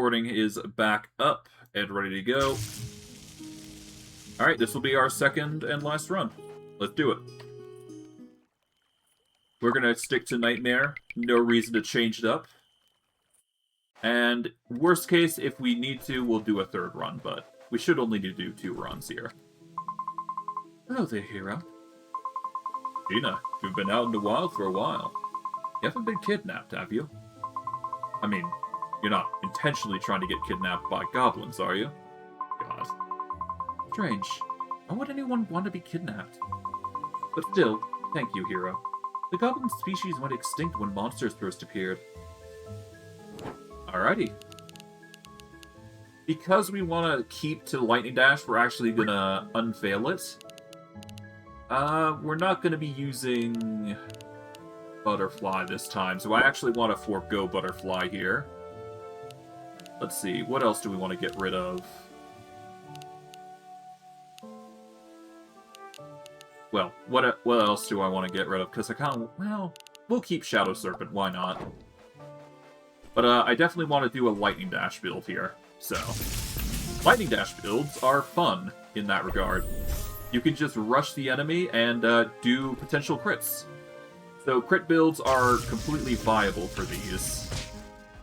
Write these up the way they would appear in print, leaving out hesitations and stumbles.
recording is back up and ready to go. Alright, this will be our second and last run. Let's do it. We're gonna stick to Nightmare. No reason to change it up. And worst case, if we need to, we'll do a third run, but we should only need to do 2 runs here. Hello there, hero. Gina, you've been out in the wild for a while. You haven't been kidnapped, have you? I mean, you're not intentionally trying to get kidnapped by goblins, are you? God. Strange. Why would anyone want to be kidnapped? But still, thank you, hero. The goblin species went extinct when monsters first appeared. Alrighty. Because we want to keep to Lightning Dash, we're actually going to unveil it. We're not going to be using Butterfly this time, so I actually want to forego Butterfly here. Let's see, what else do we want to get rid of? Well, what else do I want to get rid of? Because I kind of, well, we'll keep Shadow Serpent, why not? But I definitely want to do a Lightning Dash build here, so. Lightning Dash builds are fun in that regard. You can just rush the enemy and do potential crits. So crit builds are completely viable for these.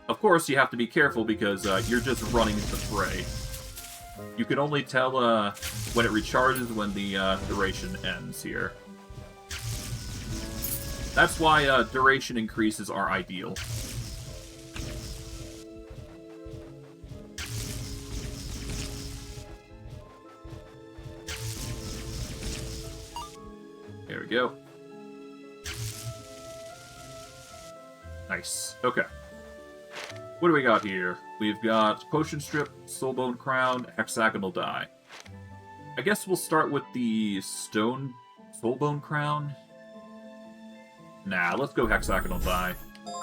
Of course, you have to be careful because you're just running into the fray. You can only tell when it recharges when the duration ends here. That's why duration increases are ideal. There we go. Nice. Okay. What do we got here? We've got Potion Strip, Soulbone Crown, Hexagonal Die. I guess we'll start with the Stone Soulbone Crown. Nah, let's go Hexagonal Die.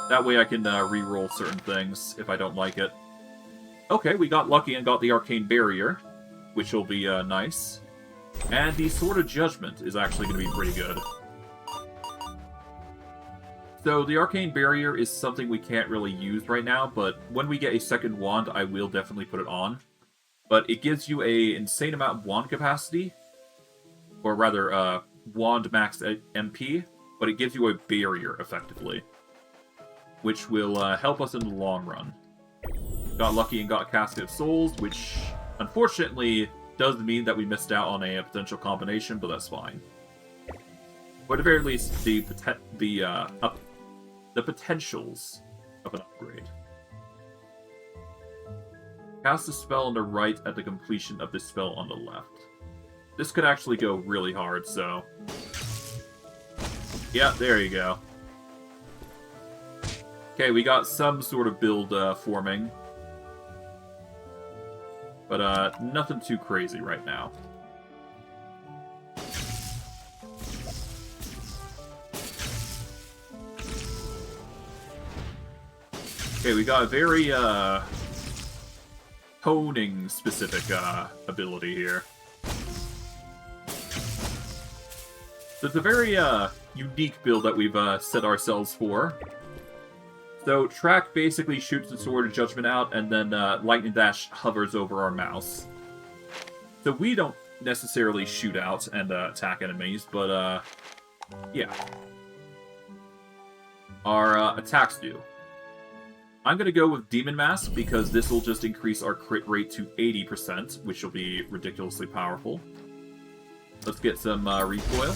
That way I can re-roll certain things if I don't like it. Okay, we got lucky and got the Arcane Barrier, which will be nice. And the Sword of Judgment is actually going to be pretty good. So the Arcane Barrier is something we can't really use right now, but when we get a second wand, I will definitely put it on. But it gives you an insane amount of wand capacity, or rather, wand max MP, but it gives you a barrier, effectively, which will help us in the long run. Got lucky and got Casket of Souls, which, unfortunately, does mean that we missed out on a potential combination, but that's fine. Or at the very least, the potentials of an upgrade. Cast a spell on the right at the completion of the spell on the left. This could actually go really hard, so. Yeah, there you go. Okay, we got some sort of build forming. But nothing too crazy right now. Okay, we got a very, honing specific, ability here. So it's a very, unique build that we've, set ourselves for. So, Track basically shoots the Sword of Judgment out, and then, Lightning Dash hovers over our mouse. So we don't necessarily shoot out and, attack enemies, but, yeah. Our, attacks do. I'm going to go with Demon Mask, because this will just increase our crit rate to 80%, which will be ridiculously powerful. Let's get some recoil.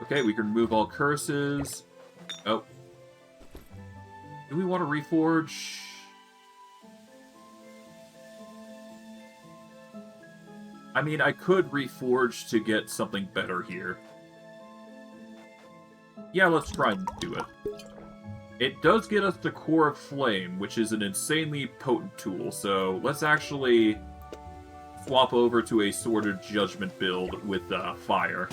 Okay, we can remove all curses. Oh. Do we want to reforge? I mean, I could reforge to get something better here. Yeah, let's try and do it. It does get us the Core of Flame, which is an insanely potent tool, so let's actually swap over to a Sword of Judgment build with fire.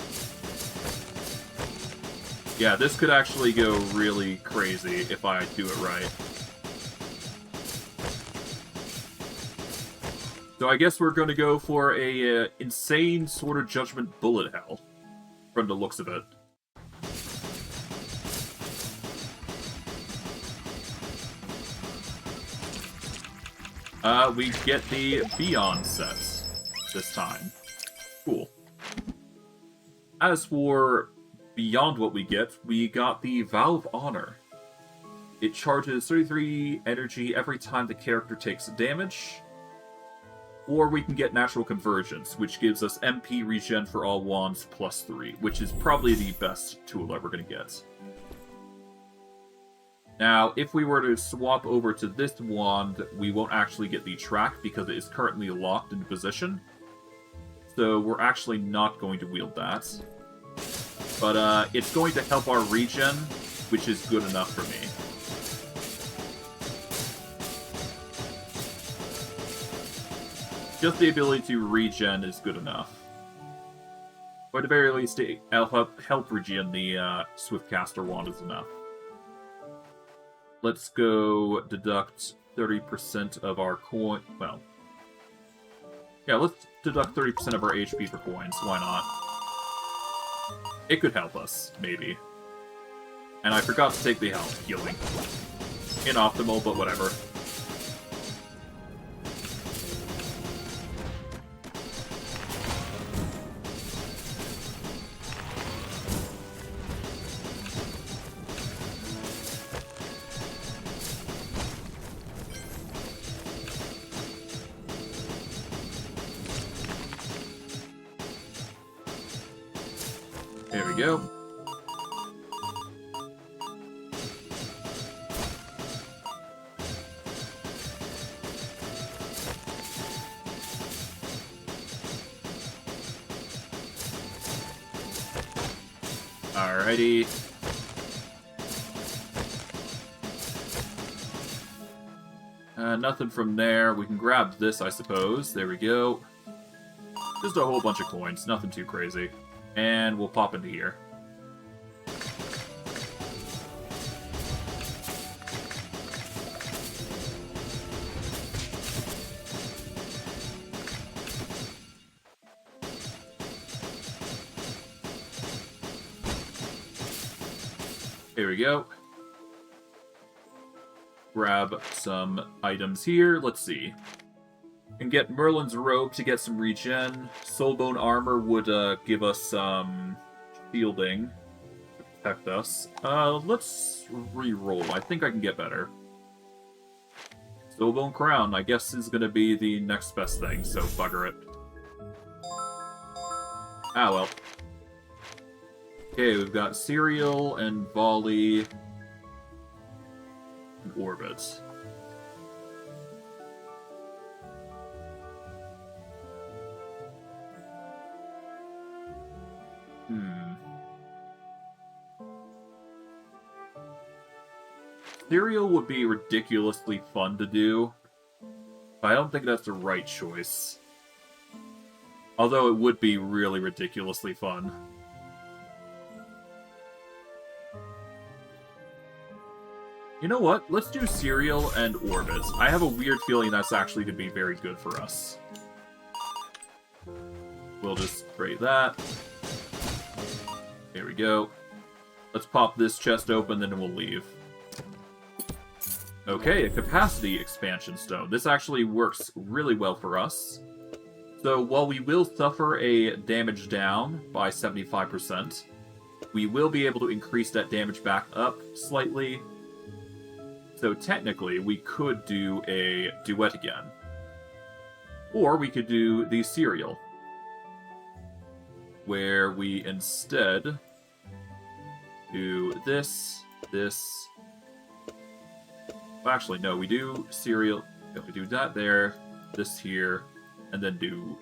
Yeah, this could actually go really crazy if I do it right. So I guess we're going to go for a insane sort of judgment bullet hell, from the looks of it. We get the Beyond set this time. Cool. As for beyond what we got the Vow of Honor. It charges 33 energy every time the character takes damage. Or we can get Natural Convergence, which gives us MP regen for all wands +3, which is probably the best tool that we're going to get. Now, if we were to swap over to this wand, we won't actually get the track because it is currently locked into position. So we're actually not going to wield that. But it's going to help our regen, which is good enough for me. Just the ability to regen is good enough. Or at the very least, help regen the Swiftcaster wand is enough. Let's go deduct 30% of our coin. Well, yeah, let's deduct 30% of our HP for coins. Why not? It could help us, maybe. And I forgot to take the health healing. Inoptimal, but whatever. There we go. Alrighty. Nothing from there. We can grab this, I suppose. There we go. Just a whole bunch of coins. Nothing too crazy. And we'll pop into here. Here we go. Grab some items here. Let's see. And get Merlin's Robe to get some regen. Soulbone Armor would give us some shielding to protect us. Let's re-roll. I think I can get better. Soulbone Crown, I guess, is going to be the next best thing, so bugger it. Ah, well. Okay, we've got Serial and Volley and Orbit. Serial would be ridiculously fun to do, but I don't think that's the right choice. Although it would be really ridiculously fun. You know what? Let's do Serial and Orbit. I have a weird feeling that's actually going to be very good for us. We'll just create that. There we go. Let's pop this chest open, then we'll leave. Okay, a capacity expansion stone. This actually works really well for us. So while we will suffer a damage down by 75%, we will be able to increase that damage back up slightly. So technically, we could do a duet again. Or we could do the Serial, where we instead do this. Actually, no, we do Serial. We do that there, this here, and then do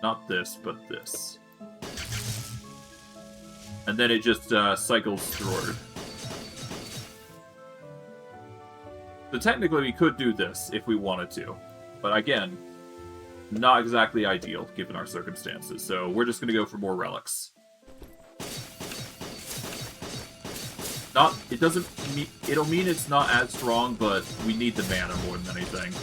not this, but this. And then it just cycles through. So technically, we could do this if we wanted to. But again, not exactly ideal, given our circumstances. So we're just going to go for more relics. It doesn't mean, it'll mean it's not as strong, but we need the mana more than anything.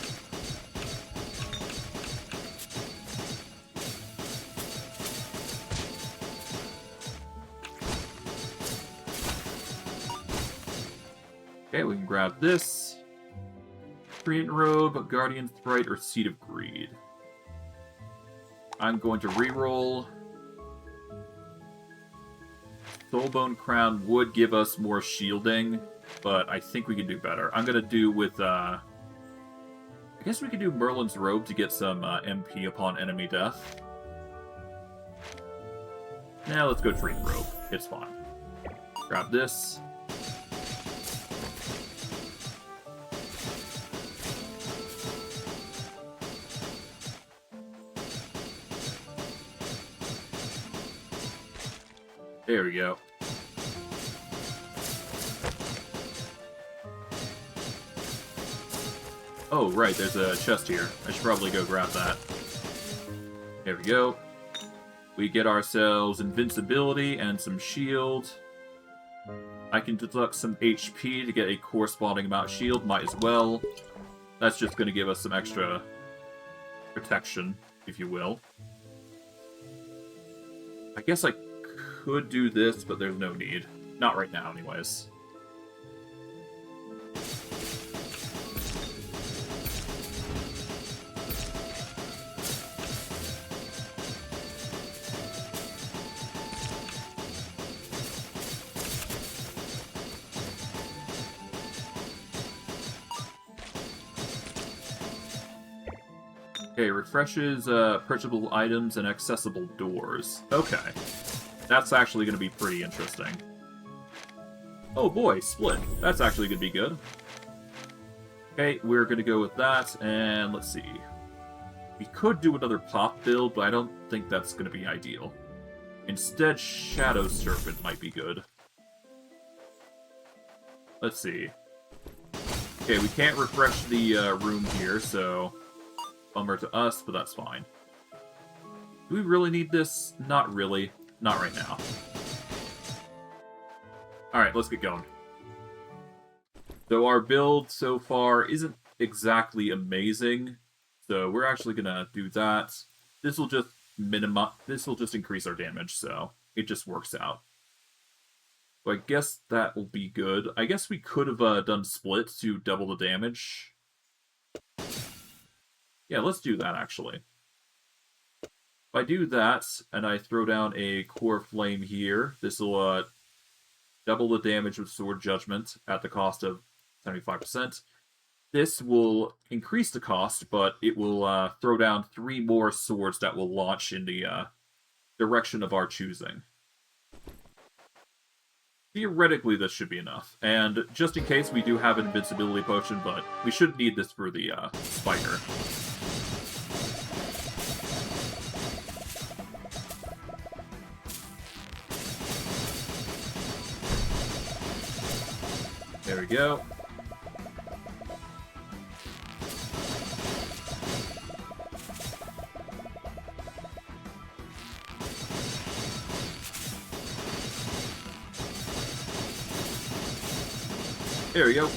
Okay, we can grab this. Treant Robe, Guardian Sprite, or Seed of Greed. I'm going to reroll. Soulbone Crown would give us more shielding, but I think we can do better. I'm going to do with, I guess we could do Merlin's Robe to get some MP upon enemy death. Now let's go Treant Robe. It's fine. Grab this. There we go. Oh, right, there's a chest here. I should probably go grab that. There we go. We get ourselves invincibility and some shield. I can deduct some HP to get a corresponding amount of shield. Might as well. That's just going to give us some extra protection, if you will. I guess I could do this, but there's no need. Not right now, anyways. Okay, refreshes purchasable items and accessible doors. Okay. That's actually going to be pretty interesting. Oh boy, split. That's actually going to be good. Okay, we're going to go with that, and let's see. We could do another pop build, but I don't think that's going to be ideal. Instead, Shadow Serpent might be good. Let's see. Okay, we can't refresh the room here, so... Bummer to us, but that's fine. Do we really need this? Not really. Not right now. Alright, let's get going. So our build so far isn't exactly amazing, so we're actually gonna do that. This will just increase our damage, so it just works out. So I guess that will be good. I guess we could have done split to double the damage. Yeah, let's do that, actually. If I do that, and I throw down a Core Flame here, this will double the damage with Sword Judgment at the cost of 75%. This will increase the cost, but it will throw down 3 more swords that will launch in the direction of our choosing. Theoretically, this should be enough. And just in case, we do have an invincibility potion, but we shouldn't need this for the spider. There we go. There we go.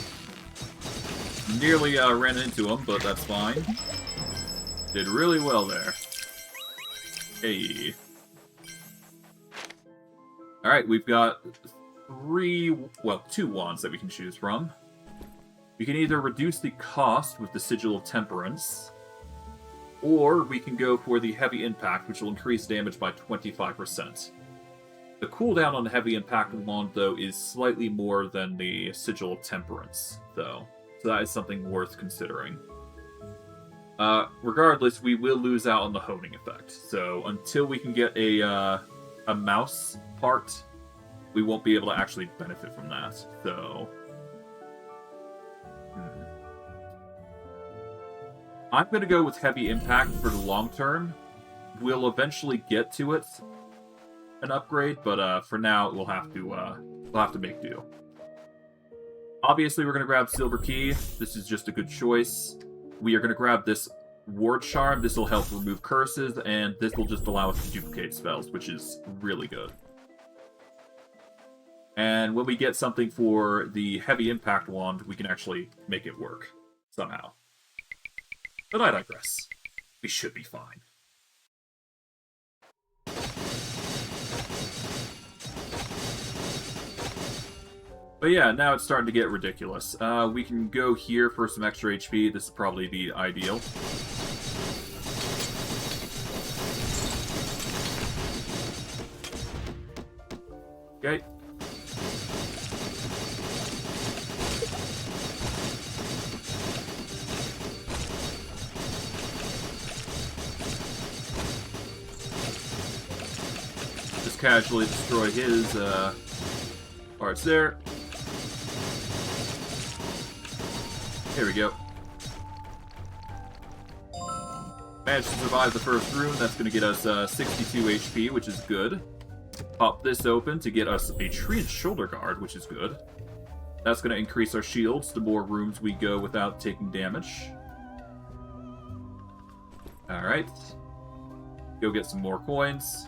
Nearly ran into him, but that's fine. Did really well there. Hey. Alright, we've got 2 wands that we can choose from. We can either reduce the cost with the Sigil of Temperance, or we can go for the Heavy Impact, which will increase damage by 25%. The cooldown on the Heavy Impact wand, though, is slightly more than the Sigil of Temperance, though. So that is something worth considering. Regardless, we will lose out on the honing effect. So until we can get a mouse part, we won't be able to actually benefit from that. So... I'm going to go with Heavy Impact for the long term. We'll eventually get to it, an upgrade, but for now we'll have to make do. Obviously, we're going to grab Silver Key. This is just a good choice. We are going to grab this Ward Charm. This will help remove curses, and this will just allow us to duplicate spells, which is really good. And when we get something for the Heavy Impact wand, we can actually make it work somehow. But I digress. We should be fine. But yeah, now it's starting to get ridiculous. We can go here for some extra HP. This is probably the ideal. Okay. Just casually destroy his parts there. Here we go. Managed to survive the first room. That's going to get us 62 HP, which is good. Pop this open to get us a treated shoulder guard, which is good. That's going to increase our shields the more rooms we go without taking damage. Alright. Go get some more coins.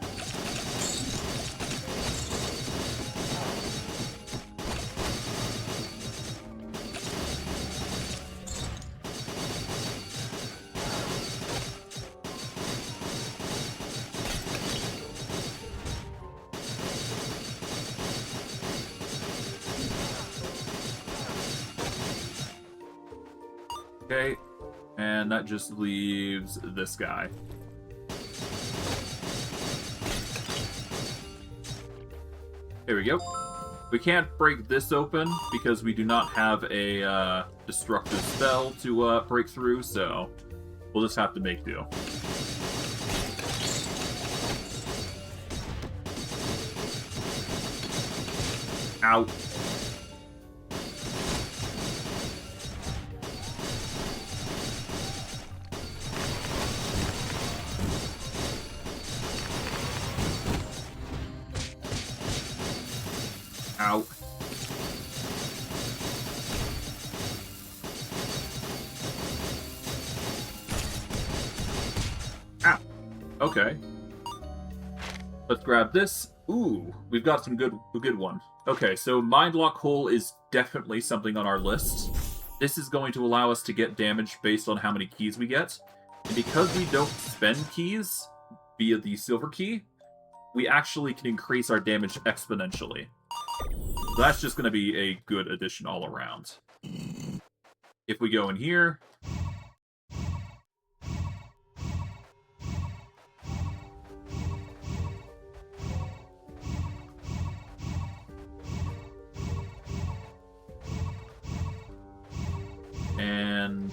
Okay, and that just leaves this guy. There we go. We can't break this open because we do not have a destructive spell to break through, so we'll just have to make do. Ow. Ow. Ow. Okay. Let's grab this. Ooh, we've got a good one. Okay, so Mind Lock Hole is definitely something on our list. This is going to allow us to get damage based on how many keys we get. And because we don't spend keys via the silver key, we actually can increase our damage exponentially. So that's just going to be a good addition all around. If we go in here... And...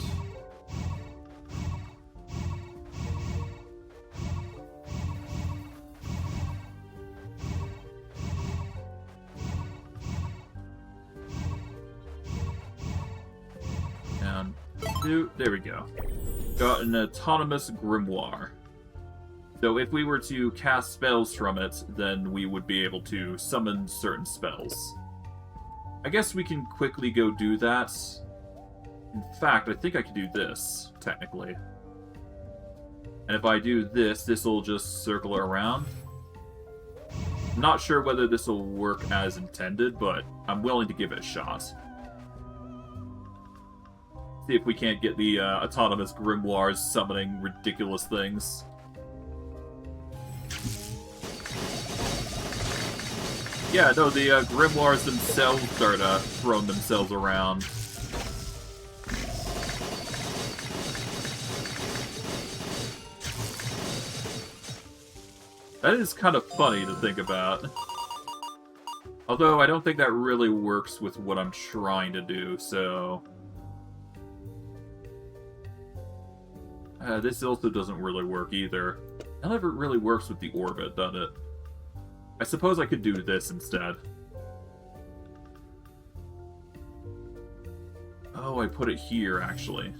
down. There we go. Got an autonomous grimoire. So if we were to cast spells from it, then we would be able to summon certain spells. I guess we can quickly go do that. In fact, I think I could do this, technically. And if I do this, this will just circle around. I'm not sure whether this will work as intended, but I'm willing to give it a shot. See if we can't get the autonomous grimoires summoning ridiculous things. Yeah, no, the grimoires themselves start throwing themselves around. That is kind of funny to think about. Although, I don't think that really works with what I'm trying to do, so... this also doesn't really work either. None of it really works with the orbit, does it? I suppose I could do this instead. Oh, I put it here, actually.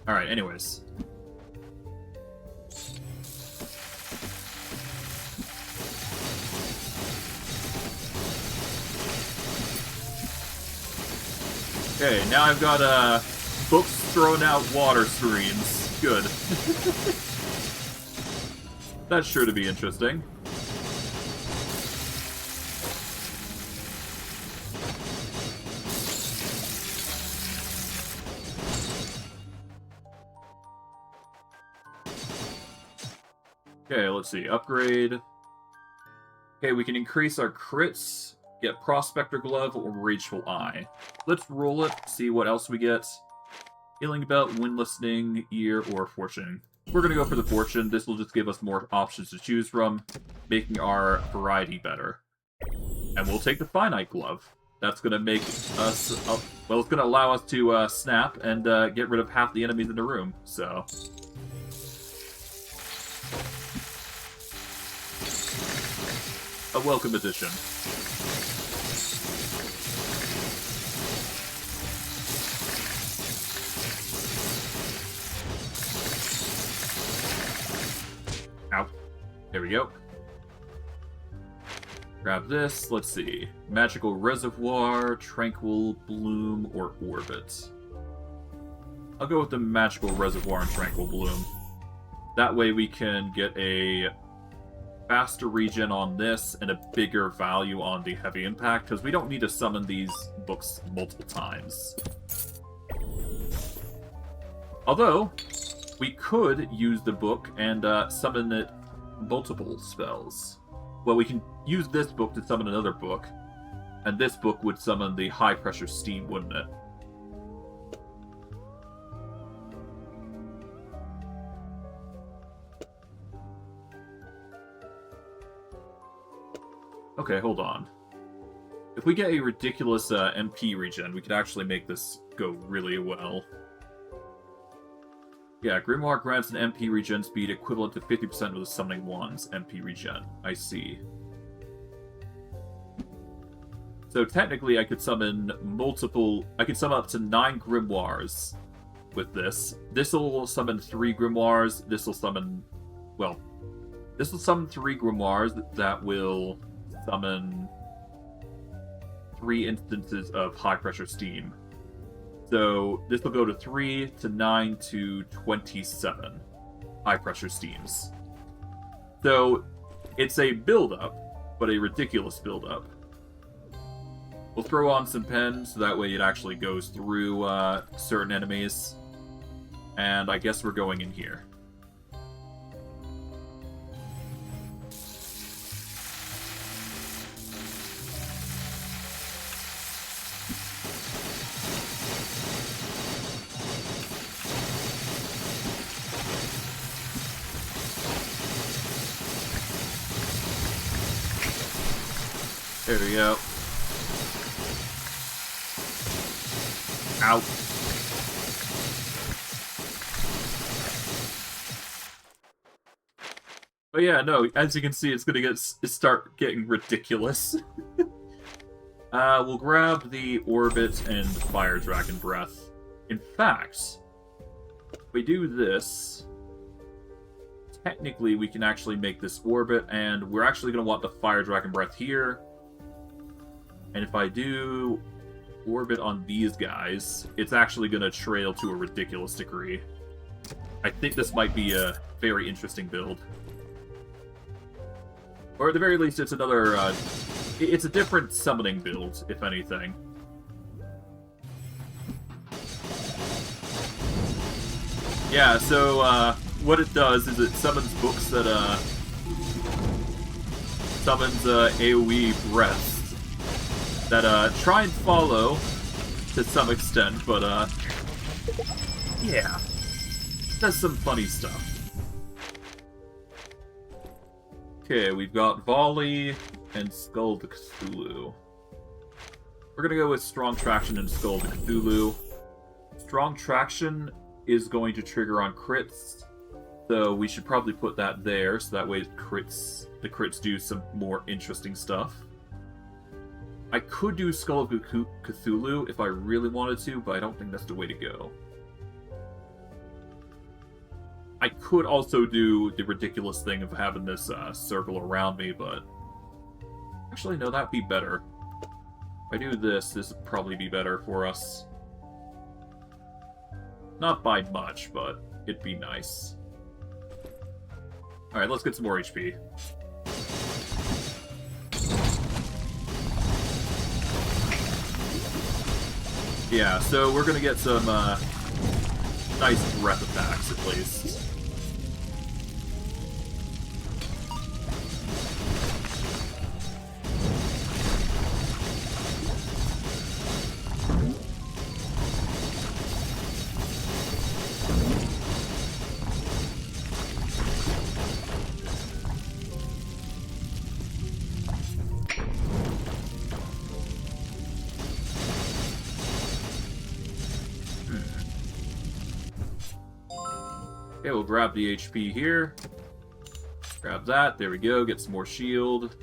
Alright, anyways. Okay, now I've got books throwing out water streams. Good. That's sure to be interesting. Okay, let's see. Upgrade. Okay, we can increase our crits, get Prospector Glove, or Rageful Eye. Let's roll it, see what else we get. Healing Belt, Wind Listening, Ear, or Fortune. We're going to go for the Fortune. This will just give us more options to choose from, making our variety better. And we'll take the Finite Glove. That's going to make us... well, it's going to allow us to snap and get rid of half the enemies in the room, so... a welcome addition. Ow. There we go. Grab this. Let's see. Magical Reservoir, Tranquil Bloom, or Orbit. I'll go with the Magical Reservoir and Tranquil Bloom. That way we can get a faster regen on this and a bigger value on the Heavy Impact, because we don't need to summon these books multiple times. Although, we could use the book and summon it multiple spells. Well, we can use this book to summon another book, and this book would summon the High Pressure Steam, wouldn't it? Okay, hold on. If we get a ridiculous MP regen, we could actually make this go really well. Yeah, Grimoire grants an MP regen speed equivalent to 50% of the summoning wand's MP regen. I see. So technically I could summon multiple... I could summon up to 9 Grimoires with this. This'll summon 3 Grimoires. This'll summon... well, this'll summon 3 Grimoires that will... summon 3 instances of High Pressure Steam. So this will go to 3 to 9 to 27 High Pressure Steams. So it's a build-up, but a ridiculous build-up. We'll throw on some pens, so that way it actually goes through certain enemies. And I guess we're going in here. There we go. Ow. But yeah, no, as you can see, it's gonna start getting ridiculous. We'll grab the Orbit and Fire Dragon Breath. In fact, if we do this, technically we can actually make this Orbit, and we're actually gonna want the Fire Dragon Breath here. And if I do Orbit on these guys, it's actually going to trail to a ridiculous degree. I think this might be a very interesting build. Or at the very least, it's another... it's a different summoning build, if anything. Yeah, so what it does is it summons books that summons AoE breaths. That try and follow to some extent, but yeah, does some funny stuff. Okay, we've got Volley and Skull to Cthulhu. We're gonna go with Strong Traction and Skull to Cthulhu. Strong Traction is going to trigger on crits, so we should probably put that there, so that way the crits do some more interesting stuff. I could do Skull of Cthulhu if I really wanted to, but I don't think that's the way to go. I could also do the ridiculous thing of having this circle around me, but... actually, no, that'd be better. If I do this, this would probably be better for us. Not by much, but it'd be nice. Alright, let's get some more HP. Yeah, so we're gonna get some nice breath attacks at least. Okay, we'll grab the HP here. Grab that. There we go. Get some more shield.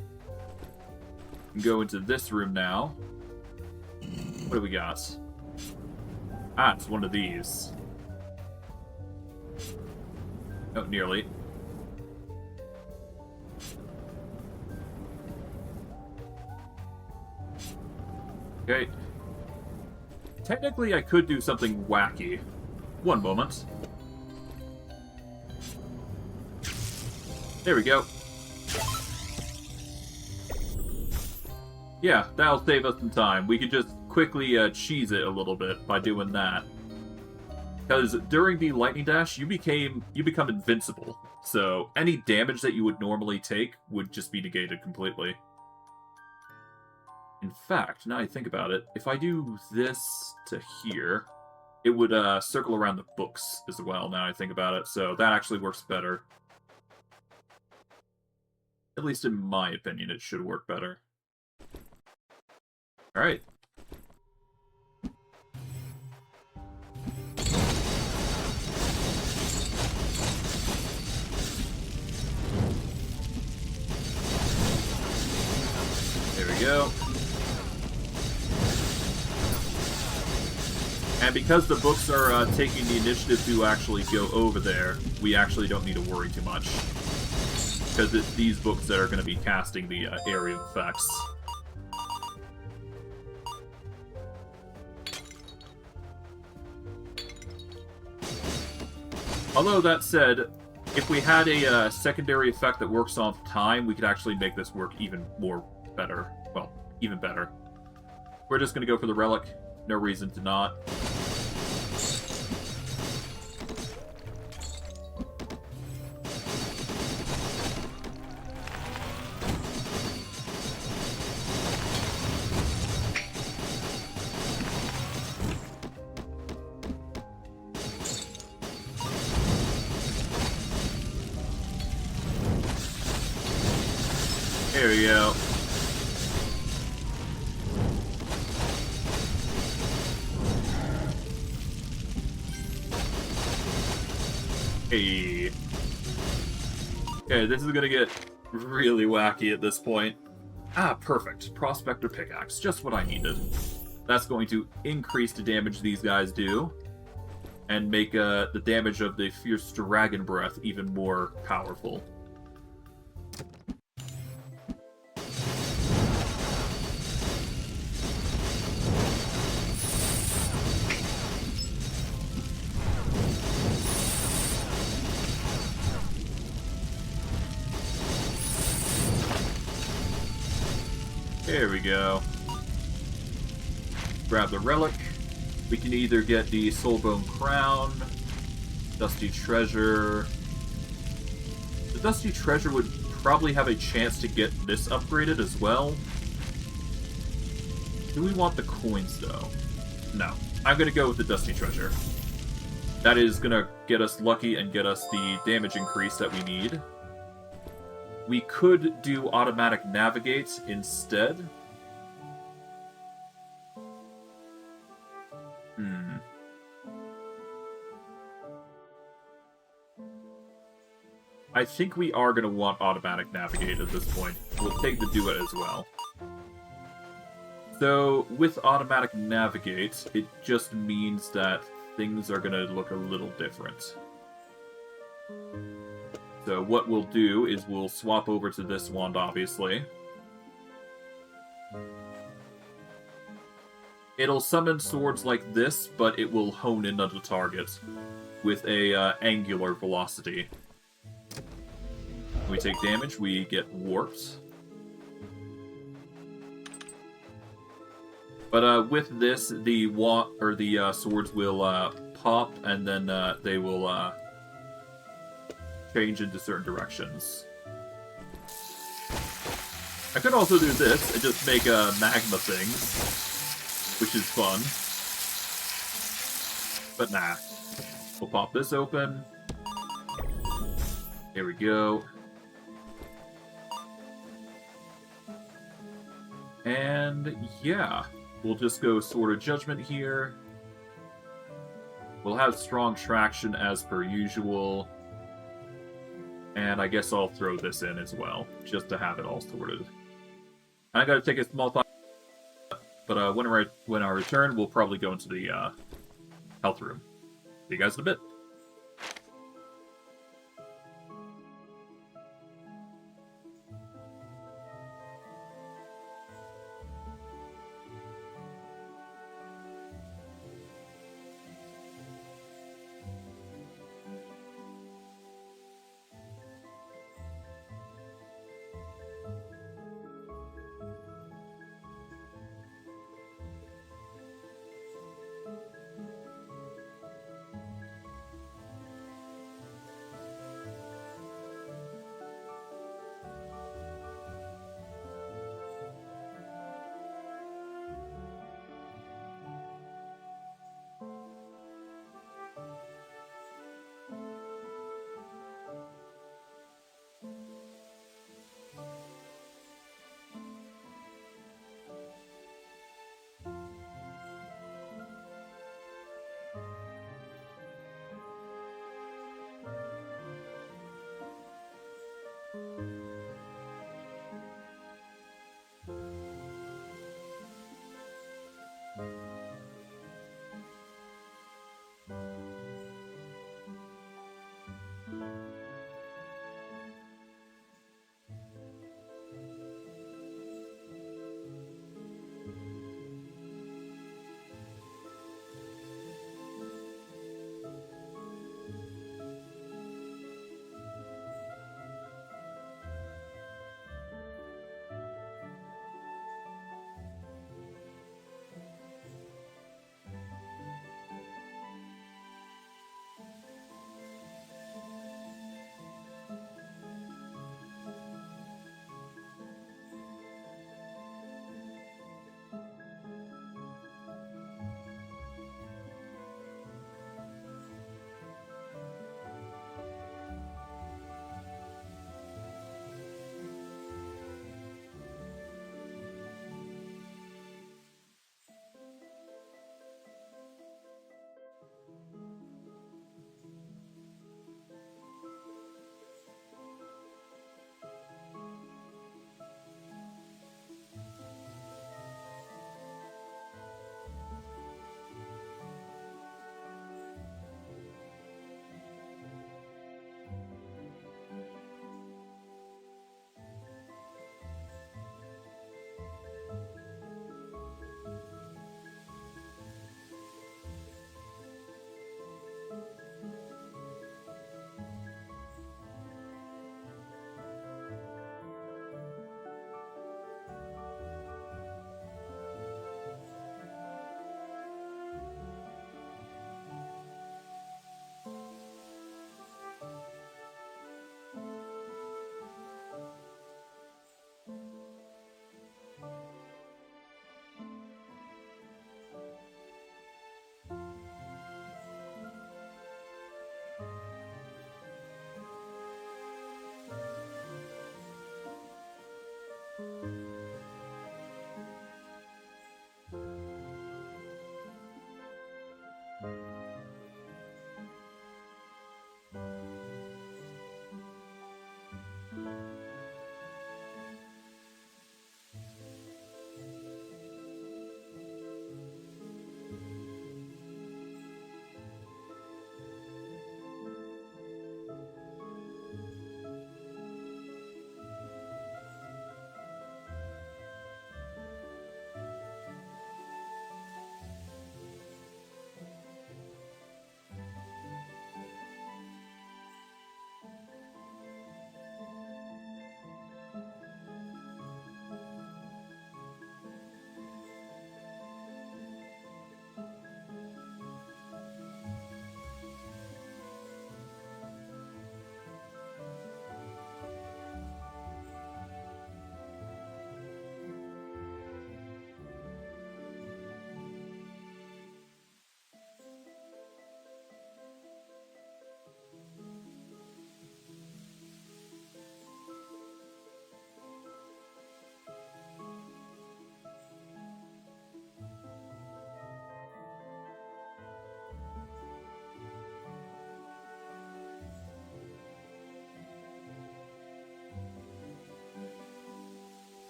And go into this room now. What do we got? Ah, it's one of these. Oh, nearly. Okay. Technically, I could do something wacky. One moment. There we go. Yeah, that'll save us some time. We could just quickly cheese it a little bit by doing that. Because during the lightning dash, you become invincible. So any damage that you would normally take would just be negated completely. In fact, now I think about it, if I do this to here, it would circle around the books as well, now I think about it. So that actually works better. At least in my opinion, it should work better. Alright. There we go. And because the books are taking the initiative to actually go over there, we actually don't need to worry too much. Because it's these books that are going to be casting the area effects. Although, that said, if we had a secondary effect that works off time, we could actually make this work even more better. Well, even better. We're just going to go for the relic. No reason to not. There we go. Hey. Okay, this is gonna get really wacky at this point. Ah, perfect. Prospector Pickaxe. Just what I needed. That's going to increase the damage these guys do. And make the damage of the Fierce Dragon Breath even more powerful. There we go. Grab the relic. We can either get the Soulbone Crown, Dusty Treasure. The Dusty Treasure would probably have a chance to get this upgraded as well. Do we want the coins, though? No. I'm going to go with the Dusty Treasure. That is going to get us lucky and get us the damage increase that we need. We could do automatic navigate instead. I think we are going to want automatic navigate at this point. We'll take the do it as well. So, with automatic navigate, it just means that things are going to look a little different. So what we'll do is we'll swap over to this wand, obviously. It'll summon swords like this, but it will hone in on the target with a angular velocity. When we take damage, we get warped. But with this, the swords will pop, and then they will change into certain directions. I could also do this and just make magma things, which is fun. But nah. We'll pop this open. There we go. And yeah, we'll just go Sword of Judgment here. We'll have strong traction as per usual. And I guess I'll throw this in as well, just to have it all sorted. I gotta take a small thought, but when I return, we'll probably go into the health room. See you guys in a bit.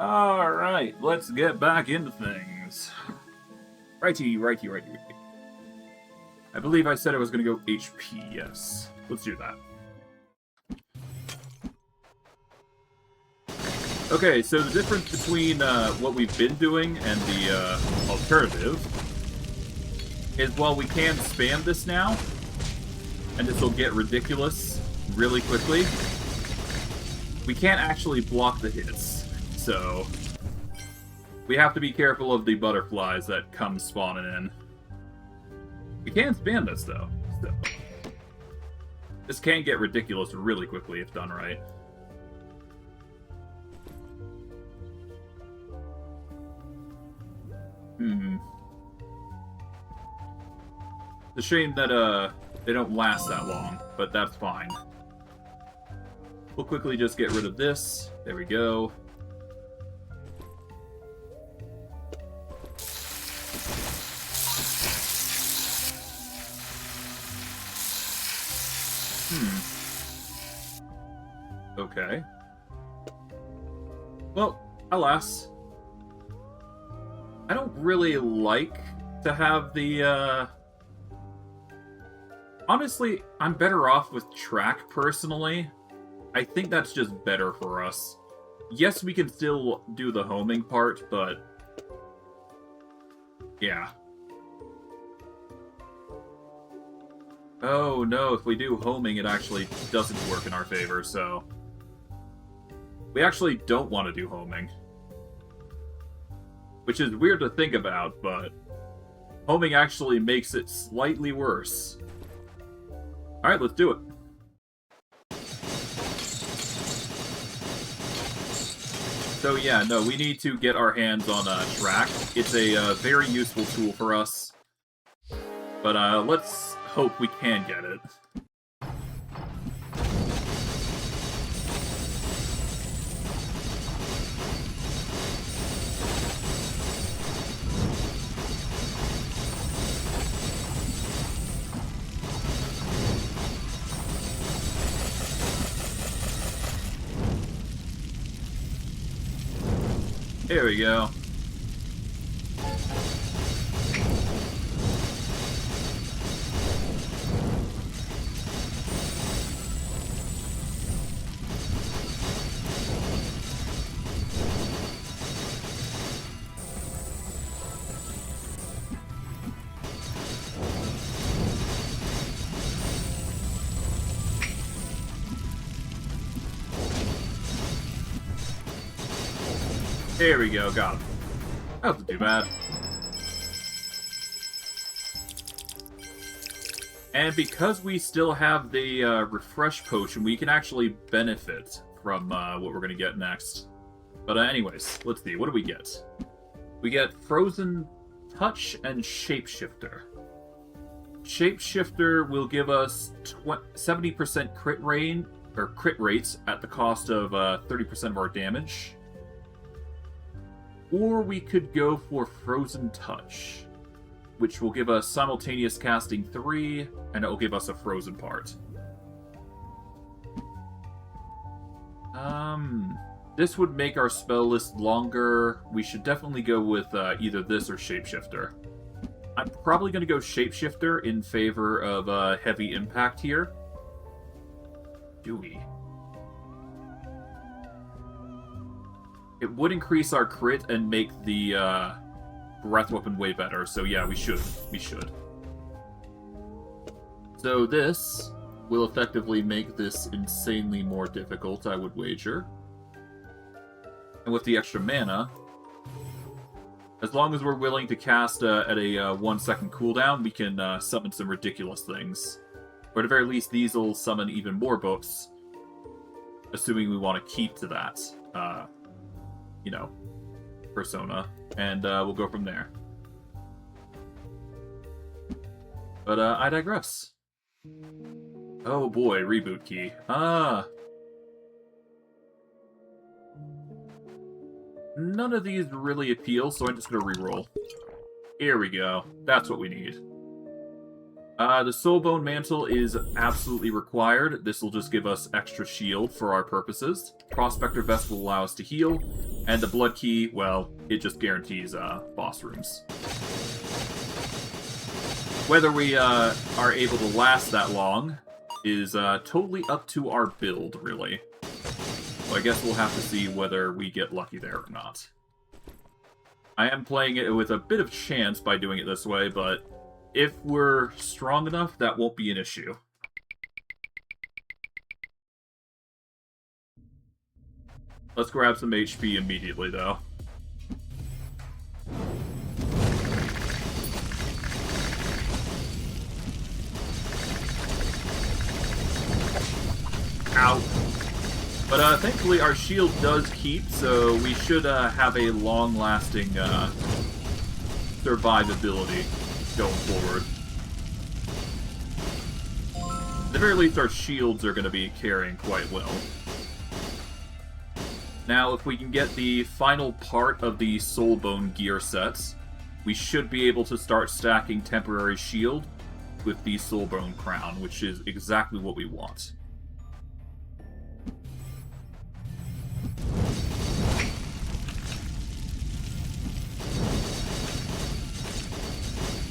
Alright, let's get back into things. Righty. I believe I said I was going to go HP, yes. Let's do that. Okay, so the difference between what we've been doing and the alternative is while we can spam this now, and this will get ridiculous really quickly, we can't actually block the hits. So we have to be careful of the butterflies that come spawning in. We can spam this, though. So this can get ridiculous really quickly if done right. It's a shame that they don't last that long, but that's fine. We'll quickly just get rid of this. There we go. Okay. Well, alas. I don't really like to have the, Honestly, I'm better off with track, personally. I think that's just better for us. Yes, we can still do the homing part, but... yeah. Oh no, if we do homing, it actually doesn't work in our favor, so... we actually don't want to do homing. Which is weird to think about, but... homing actually makes it slightly worse. Alright, let's do it. So yeah, no, we need to get our hands on track. It's a very useful tool for us. But let's hope we can get it. There we go. There we go, got him. That wasn't too bad. And because we still have the refresh potion, we can actually benefit from what we're going to get next. But anyways, let's see. What do we get? We get Frozen Touch and Shapeshifter. Shapeshifter will give us 70% crit rates at the cost of 30% of our damage. Or we could go for Frozen Touch, which will give us simultaneous casting 3, and it will give us a frozen part. This would make our spell list longer. We should definitely go with either this or Shapeshifter. I'm probably going to go Shapeshifter in favor of Heavy Impact here. Do we? It would increase our crit and make the breath weapon way better, so yeah, we should. We should. So this will effectively make this insanely more difficult, I would wager. And with the extra mana, as long as we're willing to cast at a 1 second cooldown, we can summon some ridiculous things. Or at the very least, these will summon even more books, assuming we want to keep to that. You know, persona, and we'll go from there. But I digress. Oh boy, reboot key. None of these really appeal, so I'm just gonna reroll. Here we go. That's what we need. The Soulbone Mantle is absolutely required. This will just give us extra shield for our purposes. Prospector Vest will allow us to heal. And the blood key, well, it just guarantees boss rooms. Whether we are able to last that long is totally up to our build, really. So I guess we'll have to see whether we get lucky there or not. I am playing it with a bit of chance by doing it this way, but if we're strong enough, that won't be an issue. Let's grab some HP immediately, though. Ow. But thankfully our shield does keep, so we should have a long-lasting survivability going forward. At the very least, our shields are going to be carrying quite well. Now, if we can get the final part of the Soulbone gear sets, we should be able to start stacking temporary shield with the Soulbone crown, which is exactly what we want.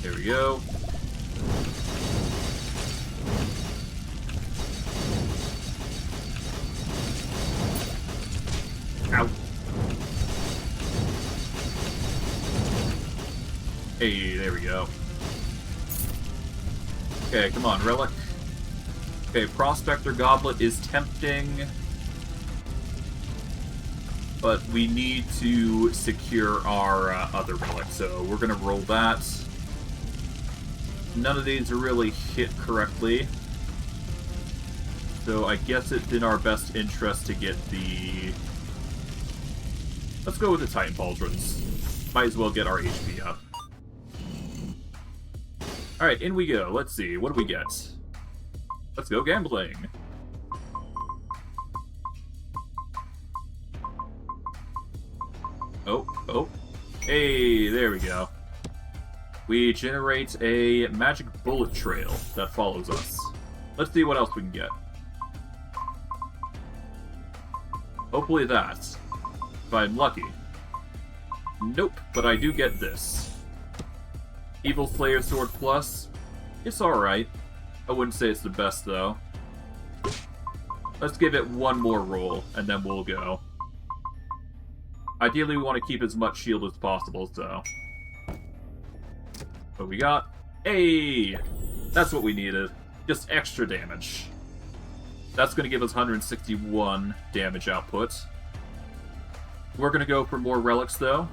There we go. Ow. Hey, there we go. Okay, come on, Relic. Okay, Prospector Goblet is tempting, but we need to secure our other Relic, so we're gonna roll that. None of these are really hit correctly, so I guess it's in our best interest to get the... Let's go with the Titan Pauldrons. Might as well get our HP up. Alright, in we go. Let's see. What do we get? Let's go gambling. Oh. Hey, there we go. We generate a magic bullet trail that follows us. Let's see what else we can get. Hopefully that. If I'm lucky. Nope, but I do get this. Evil Slayer Sword Plus. It's alright. I wouldn't say it's the best, though. Let's give it one more roll, and then we'll go. Ideally, we want to keep as much shield as possible, so... What we got? Hey! That's what we needed. Just extra damage. That's going to give us 161 damage output. We're going to go for more relics, though.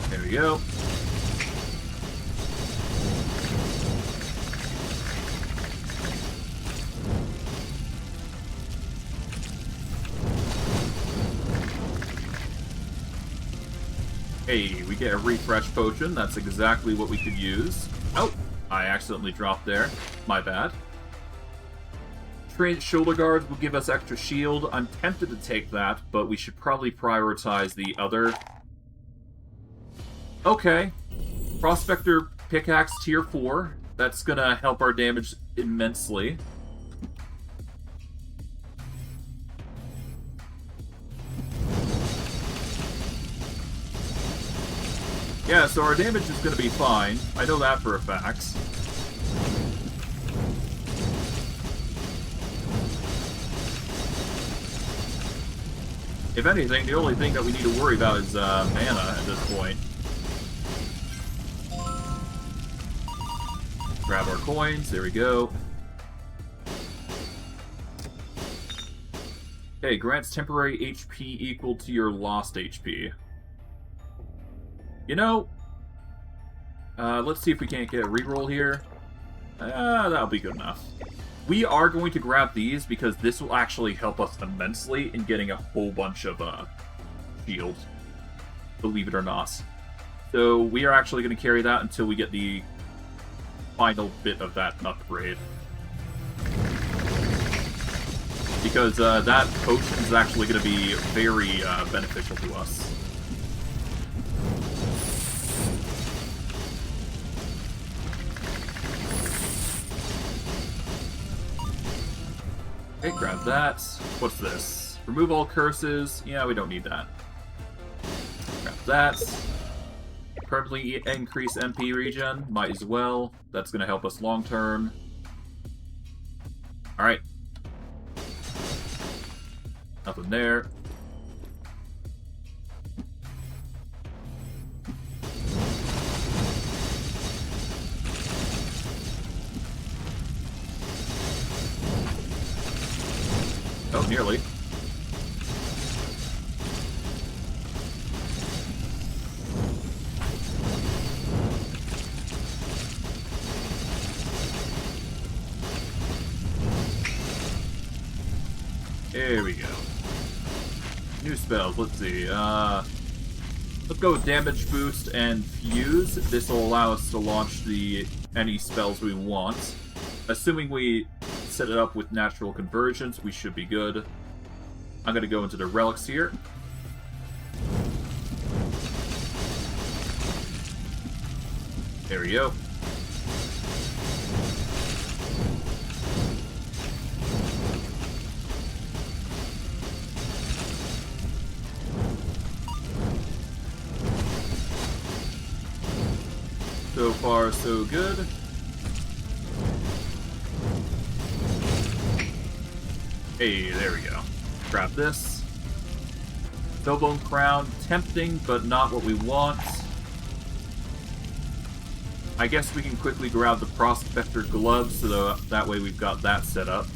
There we go. Hey, we get a refresh potion. That's exactly what we could use. Oh, I accidentally dropped there. My bad. Trained shoulder guards will give us extra shield. I'm tempted to take that, but we should probably prioritize the other. Okay. Prospector Pickaxe Tier 4. That's gonna help our damage immensely. Yeah, so our damage is gonna be fine. I know that for a fact. If anything, the only thing that we need to worry about is mana at this point. Grab our coins, there we go. Okay, grants temporary HP equal to your lost HP. You know, let's see if we can't get a reroll here. That'll be good enough. We are going to grab these because this will actually help us immensely in getting a whole bunch of shield, believe it or not. So we are actually going to carry that until we get the final bit of that upgrade. Because that potion is actually going to be very beneficial to us. Okay, grab that. What's this? Remove all curses. Yeah, we don't need that. Grab that. Permanently increase MP regen. Might as well. That's going to help us long term. Alright. Nothing there. Oh, nearly. There we go. New spells, let's see. Let's go with Damage Boost and Fuse. This will allow us to launch any spells we want. Assuming we set it up with Natural Convergence, we should be good. I'm going to go into the Relics here. There we go. So far, so good. Hey, there we go. Grab this. Bone Crown, tempting, but not what we want. I guess we can quickly grab the Prospector Gloves, so that way we've got that set up.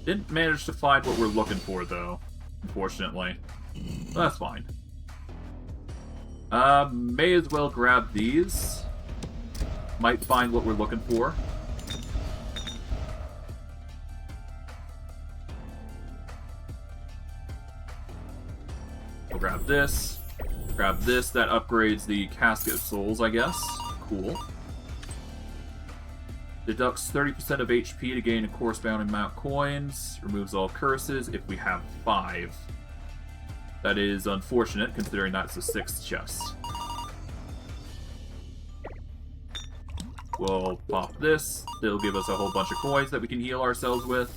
Didn't manage to find what we're looking for, though, unfortunately. That's fine. May as well grab these. Might find what we're looking for. We'll grab this. Grab this. That upgrades the Casket of Souls, I guess. Cool. Deducts 30% of HP to gain a corresponding amount of coins. Removes all curses if we have 5. That is unfortunate, considering that's the 6th chest. We'll pop this. It'll give us a whole bunch of coins that we can heal ourselves with.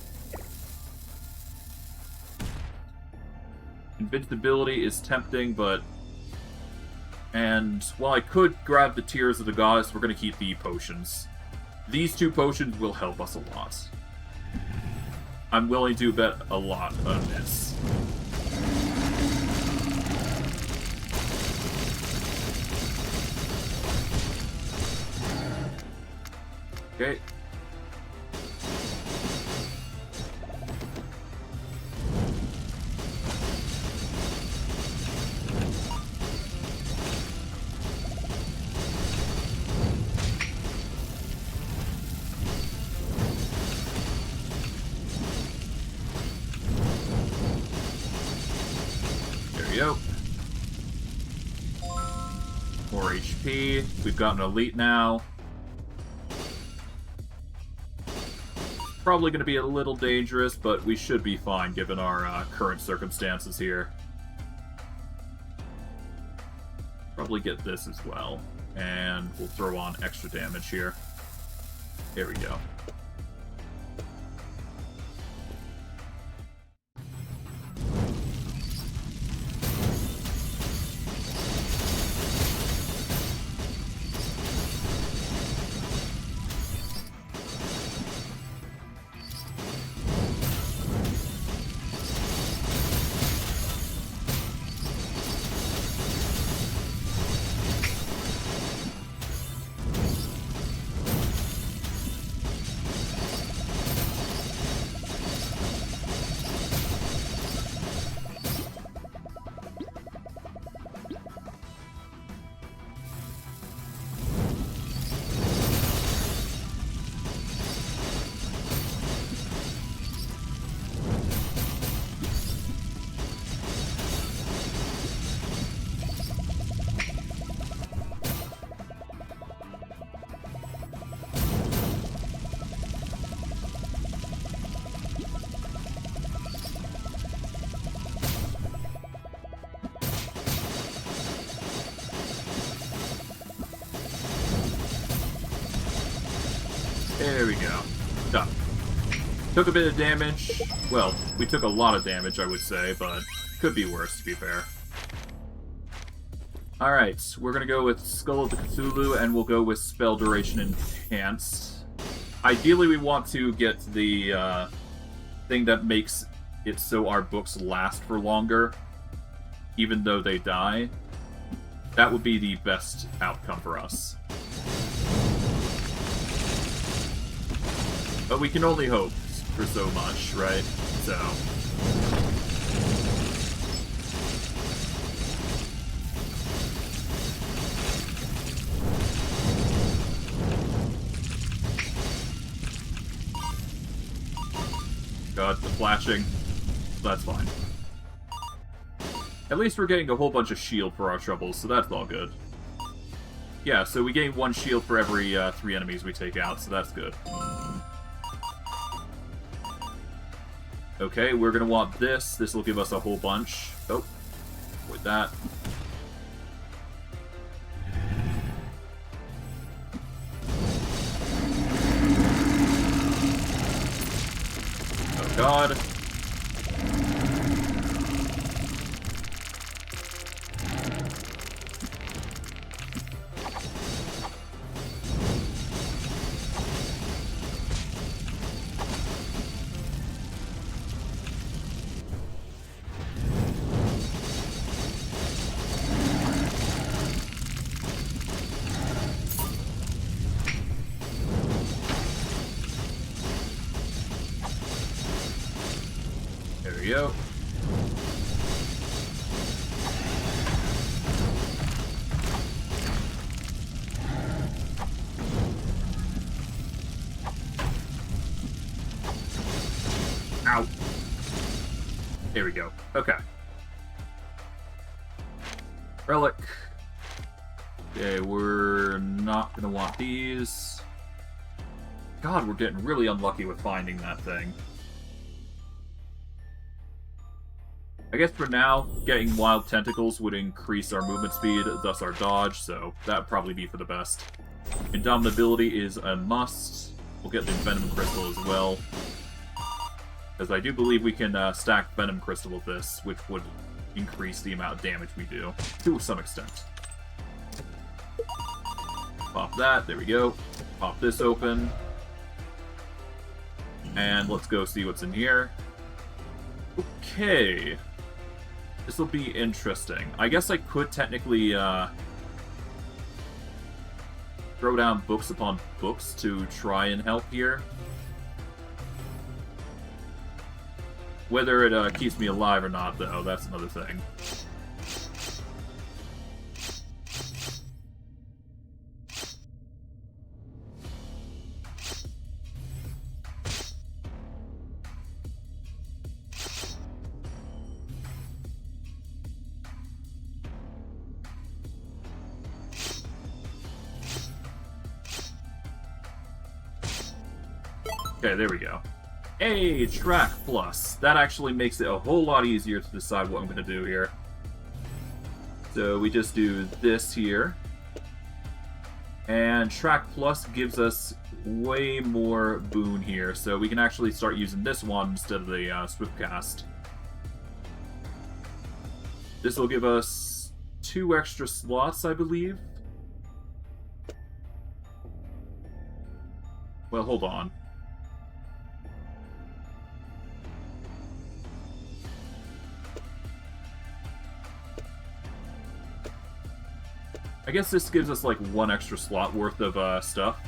Invincibility is tempting, but... And while I could grab the Tears of the Goddess, we're going to keep the potions. These 2 potions will help us a lot. I'm willing to bet a lot on this. Okay. There we go. More HP. We've got an elite now. Probably going to be a little dangerous, but we should be fine given our current circumstances here. Probably get this as well. And we'll throw on extra damage here. There we go. There we go. Done. Took a bit of damage. Well, we took a lot of damage, I would say, but could be worse, to be fair. Alright, we're gonna go with Skull of the Cthulhu, and we'll go with Spell Duration Enhanced. Ideally, we want to get the thing that makes it so our books last for longer, even though they die. That would be the best outcome for us. But we can only hope for so much, right? So... God, the flashing. That's fine. At least we're getting a whole bunch of shield for our troubles, so that's all good. Yeah, so we gain 1 shield for every 3 enemies we take out, so that's good. Okay, we're gonna want this. This will give us a whole bunch. Oh, avoid that. Oh god. There we go. Ow. There we go. Okay. Relic. Okay, we're not gonna want these. God, we're getting really unlucky with finding that thing. I guess for now, getting Wild Tentacles would increase our movement speed, thus our dodge, so that would probably be for the best. Indomitability is a must. We'll get the Venom Crystal as well. Because I do believe we can stack Venom Crystal with this, which would increase the amount of damage we do, to some extent. Pop that, there we go. Pop this open. And let's go see what's in here. Okay. This will be interesting. I guess I could technically throw down books upon books to try and help here. Whether it keeps me alive or not, though, that's another thing. Okay, there we go. Hey, track plus. That actually makes it a whole lot easier to decide what I'm going to do here. So we just do this here. And track plus gives us way more boon here, so we can actually start using this one instead of the swift cast. This will give us 2 extra slots, I believe. Well, hold on. I guess this gives us like 1 extra slot worth of stuff.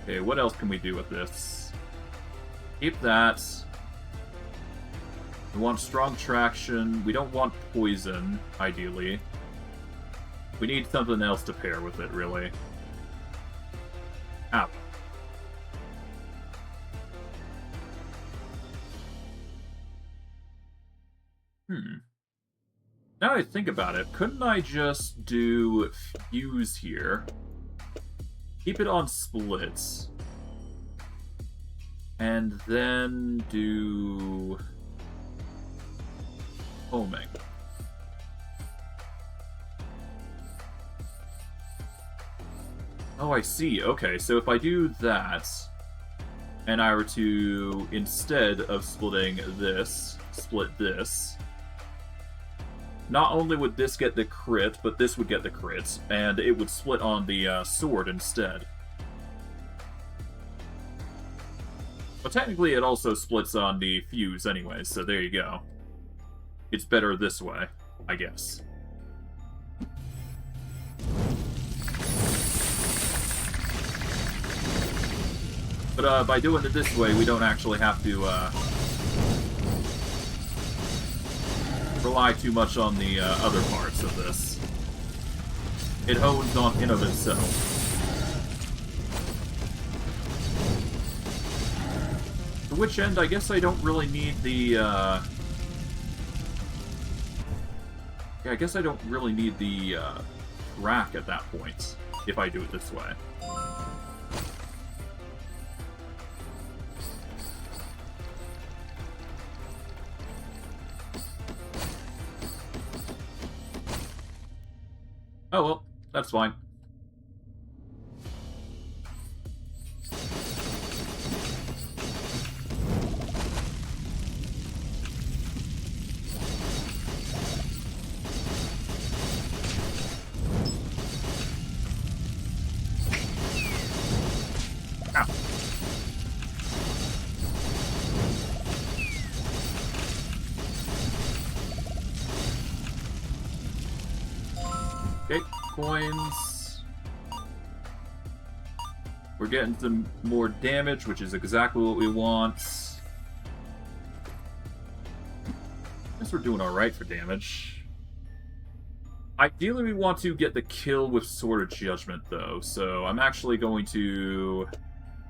Okay, what else can we do with this? Keep that. We want strong traction. We don't want poison, ideally. We need something else to pair with it, really. Ow. Now I think about it, couldn't I just do fuse here? Keep it on splits. And then do homing. Oh, I see. Okay, so if I do that, and I were to, instead of splitting this, split this, not only would this get the crit, but this would get the crit, and it would split on the sword instead. But technically it also splits on the fuse anyway, so there you go. It's better this way, I guess. But by doing it this way, we don't actually have to rely too much on the other parts of this. It hones on in of itself. To which end, I guess I don't really need the, yeah, I guess I don't really need the, rack at that point, if I do it this way. Oh well, that's fine. Ow. Okay, coins. We're getting some more damage, which is exactly what we want. Guess we're doing alright for damage. Ideally, we want to get the kill with Sword of Judgment, though, so I'm actually going to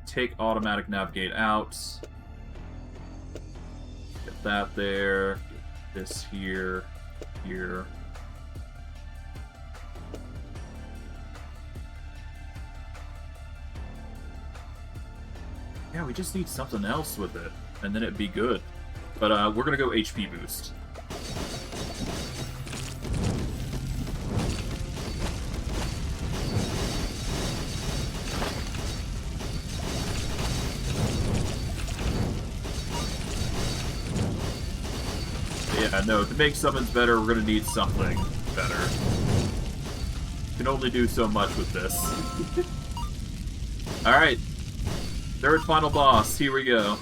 take Automatic Navigate out. Get that there. Get this here. Here. Yeah, we just need something else with it, and then it'd be good. But we're gonna go HP boost. Yeah, no, to make summons better, we're gonna need something better. Can only do so much with this. Alright. Third final boss, here we go.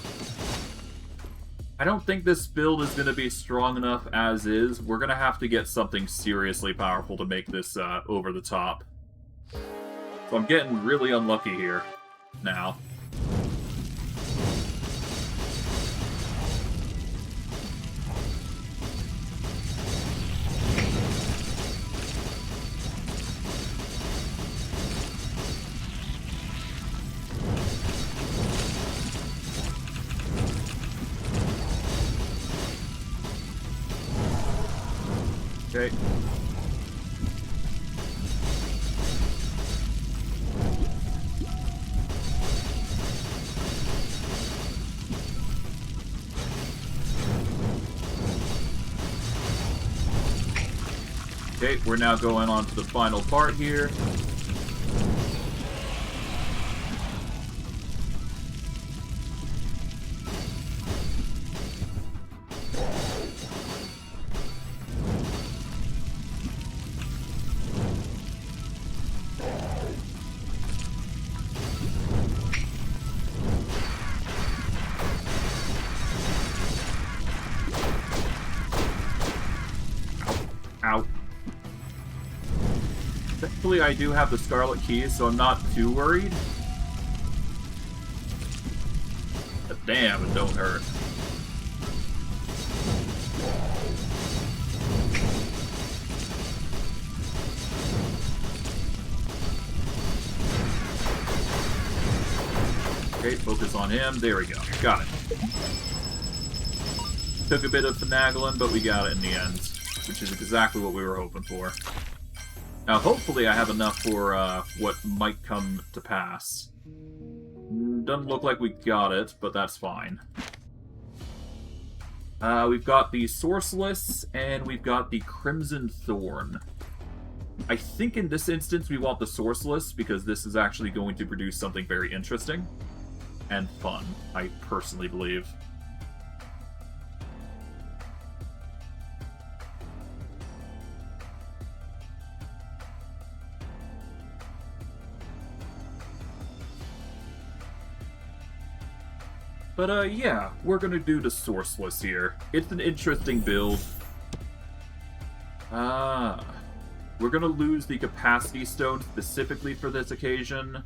I don't think this build is going to be strong enough as is. We're going to have to get something seriously powerful to make this over the top. So I'm getting really unlucky here now. Okay. Okay, we're now going on to the final part here. Ow. Thankfully, I do have the Scarlet Keys, so I'm not too worried. But damn, it don't hurt. Okay, focus on him. There we go. Got it. Took a bit of finagling, but we got it in the end. Which is exactly what we were hoping for. Now, hopefully I have enough for what might come to pass. Doesn't look like we got it, but that's fine. We've got the Sorceless, and we've got the Crimson Thorn. I think in this instance we want the Sourceless, because this is actually going to produce something very interesting and fun, I personally believe. But yeah, we're gonna do the Sourceless here. It's an interesting build. We're gonna lose the Capacity Stone specifically for this occasion.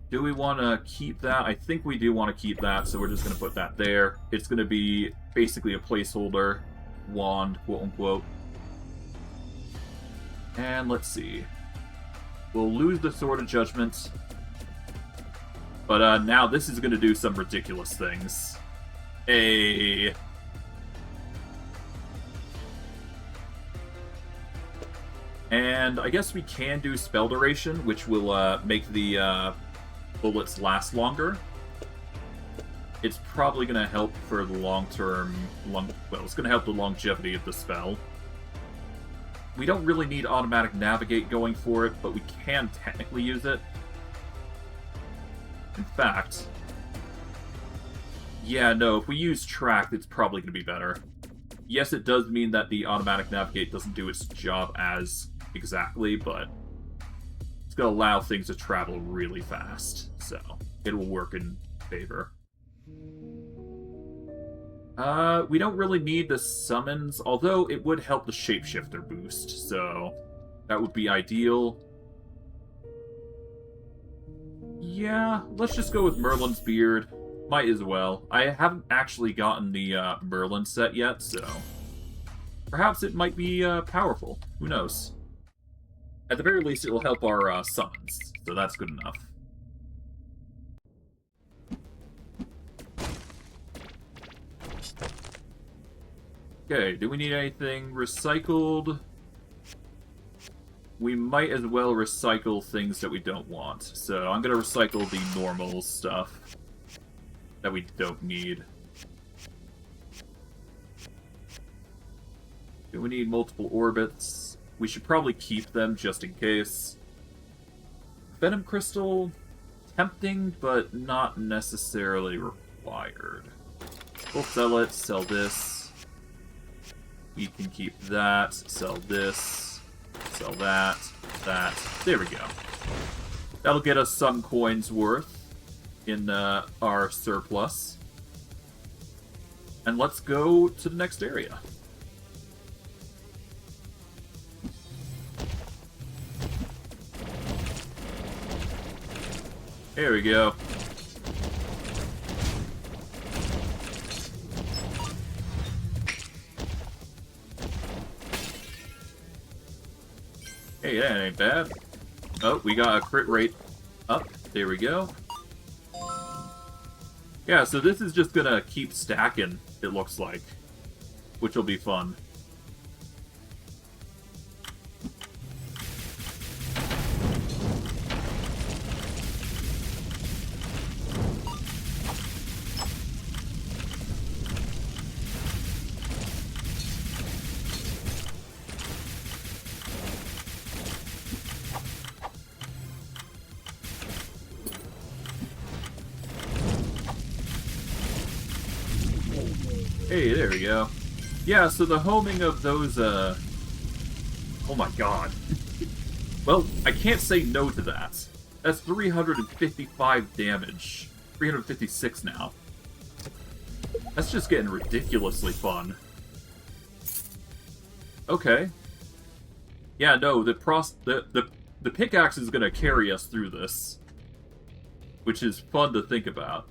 Do we want to keep that? I think we do want to keep that, so we're just gonna put that there. It's gonna be basically a placeholder wand, quote-unquote. And let's see. We'll lose the Sword of Judgment. But now this is going to do some ridiculous things. And I guess we can do Spell Duration, which will make the bullets last longer. It's probably going to help for the long-term... well, it's going to help the longevity of the spell. We don't really need Automatic Navigate going for it, but we can technically use it. In fact, yeah, no, if we use Track, it's probably going to be better. Yes, it does mean that the Automatic Navigate doesn't do its job as exactly, but it's going to allow things to travel really fast, so it will work in favor. We don't really need the summons, although it would help the Shapeshifter boost, so that would be ideal. Yeah, let's just go with Merlin's Beard. Might as well. I haven't actually gotten the Merlin set yet, so perhaps it might be powerful. Who knows? At the very least, it will help our summons, so that's good enough. Okay, do we need anything recycled? We might as well recycle things that we don't want. So I'm going to recycle the normal stuff that we don't need. Do we need multiple orbits? We should probably keep them just in case. Venom Crystal, tempting, but not necessarily required. We'll sell it, sell this. We can keep that, sell this. Sell that, that. There we go. That'll get us some coins worth in our surplus. And let's go to the next area. There we go. Hey, that ain't bad. Oh, we got a crit rate up. There we go. Yeah, so this is just gonna keep stacking, it looks like. Which will be fun. Hey, there we go. Yeah, so the homing of those, oh my god. Well, I can't say no to that. That's 355 damage. 356 now. That's just getting ridiculously fun. Okay. Yeah, no, the pickaxe is gonna carry us through this. Which is fun to think about.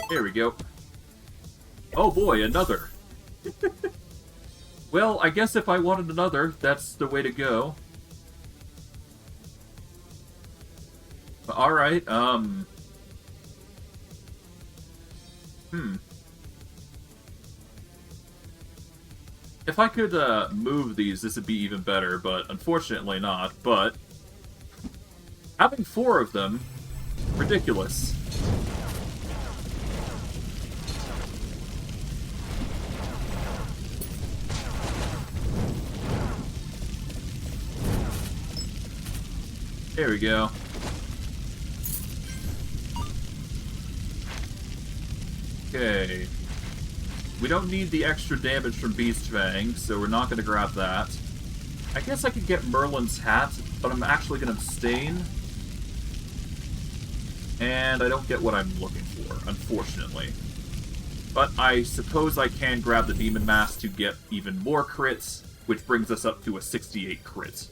There we go. Oh boy, another. Well, I guess if I wanted another, that's the way to go. Alright, If I could, move these, this would be even better, but unfortunately not. But having 4 of them, ridiculous. There we go. Okay. We don't need the extra damage from Beast Fang, so we're not going to grab that. I guess I could get Merlin's hat, but I'm actually going to abstain. And I don't get what I'm looking for, unfortunately. But I suppose I can grab the Demon Mask to get even more crits, which brings us up to a 68 crit,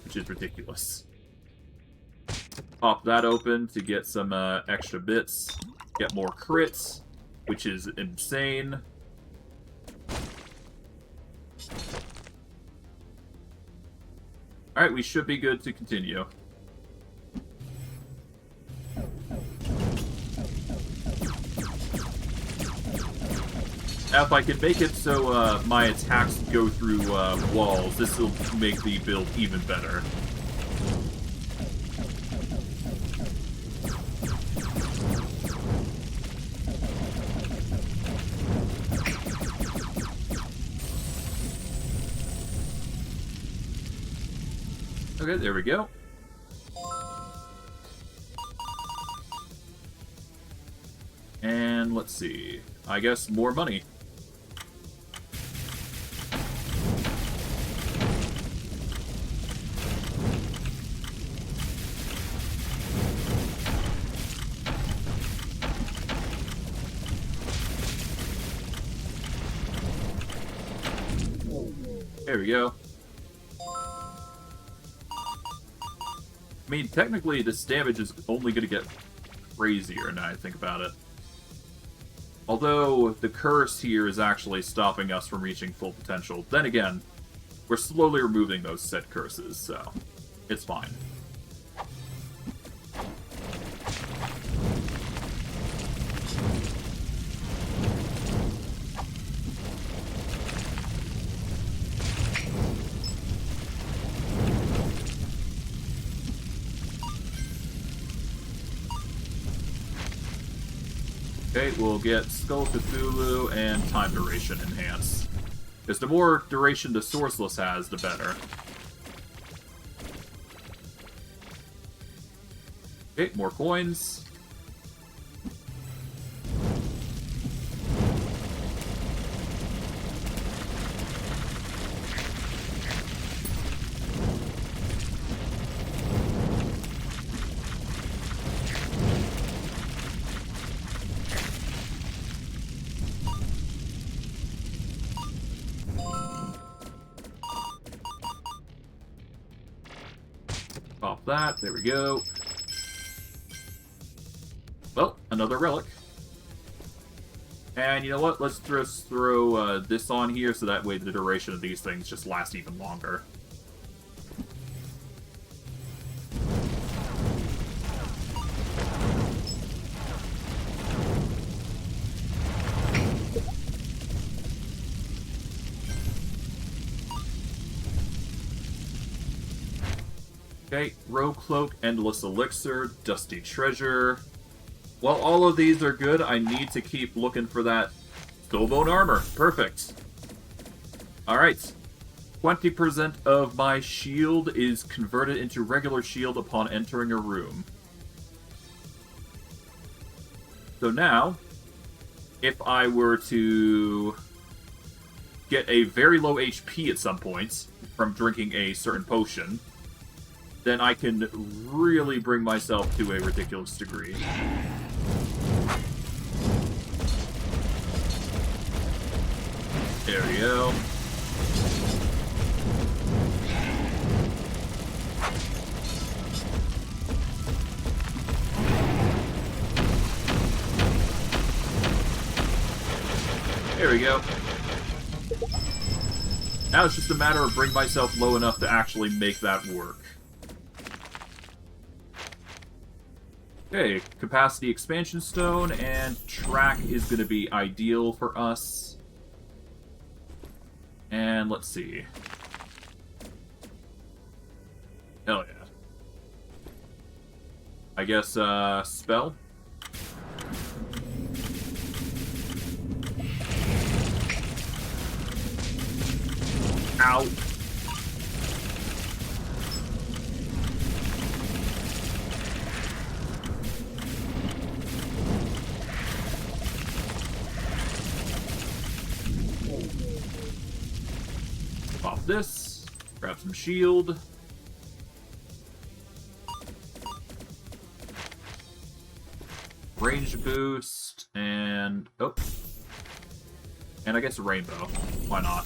which is ridiculous. Pop that open to get some extra bits, get more crits, which is insane. Alright, we should be good to continue. Now, if I can make it so my attacks go through walls, this will make the build even better. Okay, there we go. And let's see. I guess more money. There we go. I mean, technically, this damage is only going to get crazier now I think about it. Although, the curse here is actually stopping us from reaching full potential. Then again, we're slowly removing those set curses, so it's fine. Okay, we'll get Skull Cthulhu and Time Duration Enhance. Because the more duration the Sourceless has, the better. Okay, more coins. Pop that, there we go. Well, another relic. And you know what, let's just throw this on here so that way the duration of these things just lasts even longer. Okay, Row Cloak, Endless Elixir, Dusty Treasure. While all of these are good, I need to keep looking for that Skullbone Armor. Perfect. Alright. 20% of my shield is converted into regular shield upon entering a room. So now, if I were to get a very low HP at some point from drinking a certain potion, then I can really bring myself to a ridiculous degree. There we go. There we go. Now it's just a matter of bringing myself low enough to actually make that work. Okay, capacity expansion stone, and track is going to be ideal for us. And let's see. Hell yeah. I guess, spell? Ow. Pop this. Grab some shield. Range boost, and... oh. And I guess a rainbow. Why not?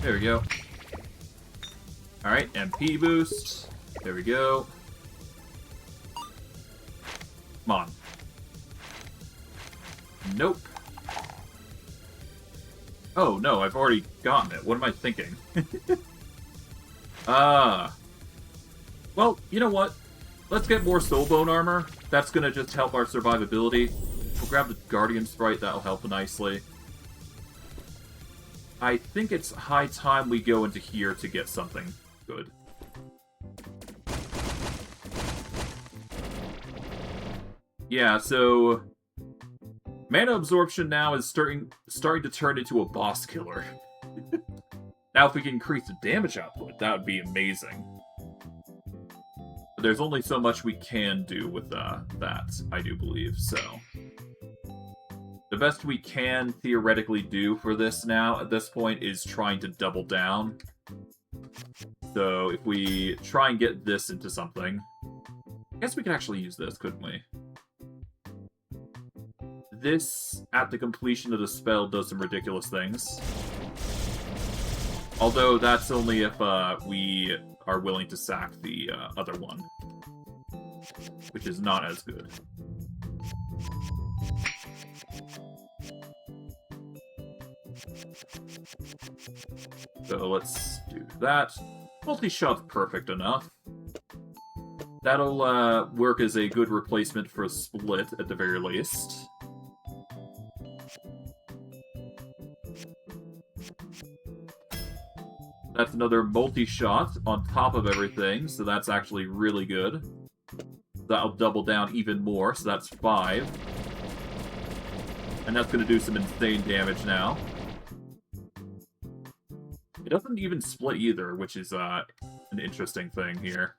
There we go. Alright, MP boost. There we go. Come on. Nope. Oh, no, I've already gotten it. What am I thinking? Well, you know what? Let's get more soul bone armor. That's gonna just help our survivability. We'll grab the Guardian Sprite. That'll help nicely. I think it's high time we go into here to get something good. Yeah, so mana absorption now is starting to turn into a boss killer. Now, if we can increase the damage output, that would be amazing. But there's only so much we can do with that, I do believe, so... the best we can theoretically do for this now, at this point, is trying to double down. So, if we try and get this into something... I guess we could actually use this, couldn't we? This, at the completion of the spell, does some ridiculous things. Although, that's only if we are willing to sack the other one. Which is not as good. So let's do that. Multi-shot's perfect enough. That'll work as a good replacement for a split, at the very least. That's another multi-shot on top of everything, so that's actually really good. That'll double down even more, so that's 5. And that's going to do some insane damage now. It doesn't even split either, which is an interesting thing here.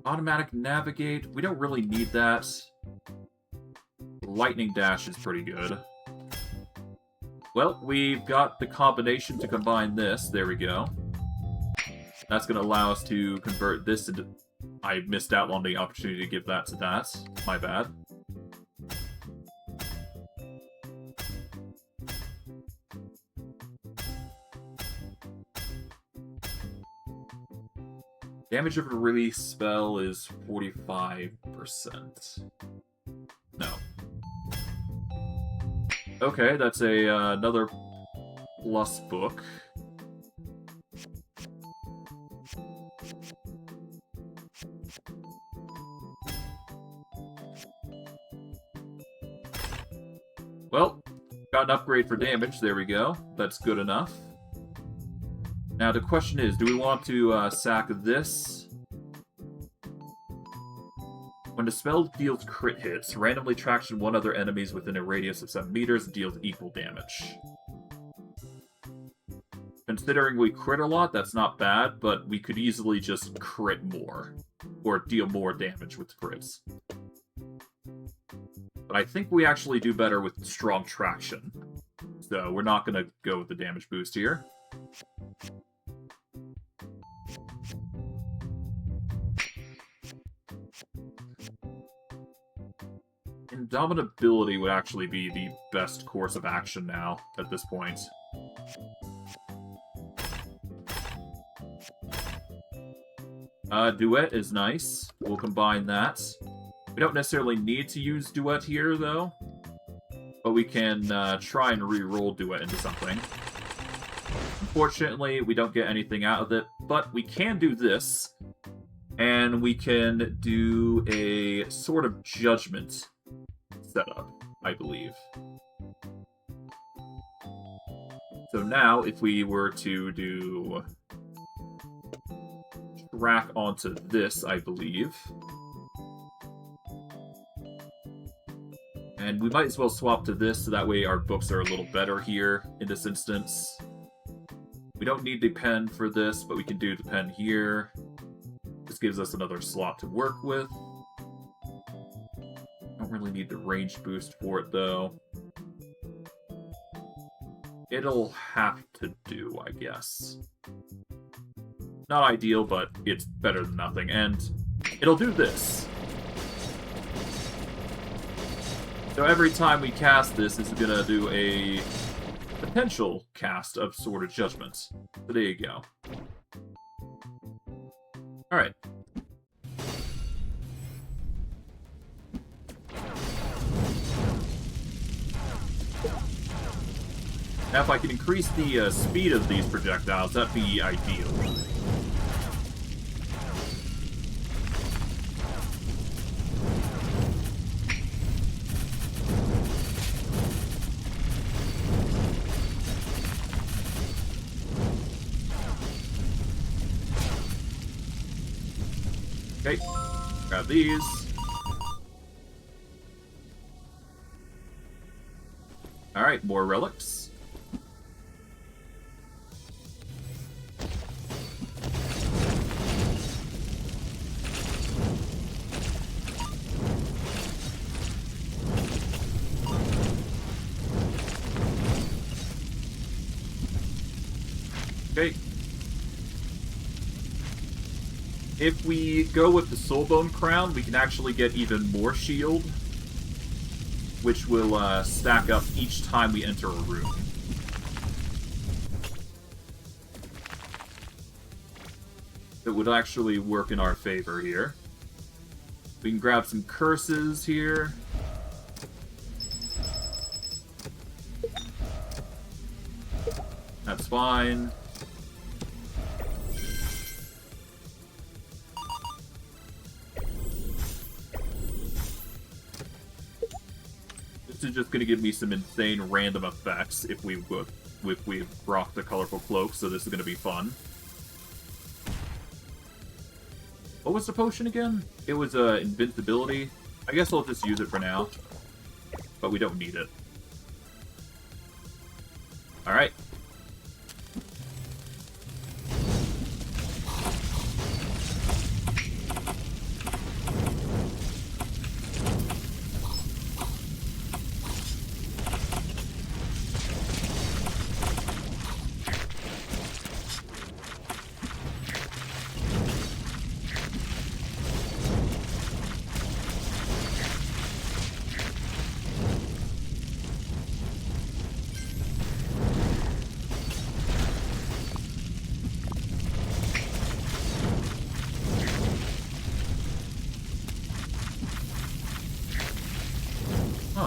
Automatic navigate, we don't really need that. Lightning dash is pretty good. Well, we've got the combination to combine this. There we go. That's going to allow us to convert this into... I missed out on the opportunity to give that to that. My bad. Damage of a release spell is 45%. No. Okay, that's another plus book. Well, got an upgrade for damage. There we go. That's good enough. Now the question is, do we want to sack this? When the spell deals crit hits, randomly traction one other enemies within a radius of 7 meters and deals equal damage. Considering we crit a lot, that's not bad, but we could easily just crit more. Or deal more damage with crits. But I think we actually do better with strong traction. So we're not going to go with the damage boost here. Indomitability would actually be the best course of action now, at this point. Duet is nice. We'll combine that. We don't necessarily need to use Duet here, though. But we can try and re-roll Duet into something. Unfortunately, we don't get anything out of it, but we can do this. And we can do a sort of Judgment setup, I believe. So now, if we were to do track onto this, I believe. And we might as well swap to this, so that way our books are a little better here in this instance. We don't need the pen for this, but we can do the pen here. This gives us another slot to work with. Don't really need the range boost for it, though. It'll have to do, I guess. Not ideal, but it's better than nothing, and it'll do this. So every time we cast this, it's gonna do a potential cast of Sword of Judgment. So there you go. Alright. Now if I can increase the speed of these projectiles, that'd be ideal. Okay, grab these. Alright, more relics. Okay. If we go with the Soulbone Crown, we can actually get even more shield, which will stack up each time we enter a room. It would actually work in our favor here. We can grab some curses here. That's fine. This is just going to give me some insane random effects if we rock the colorful cloak, so this is going to be fun. What was the potion again? It was invincibility. I guess I'll just use it for now, but we don't need it. Alright.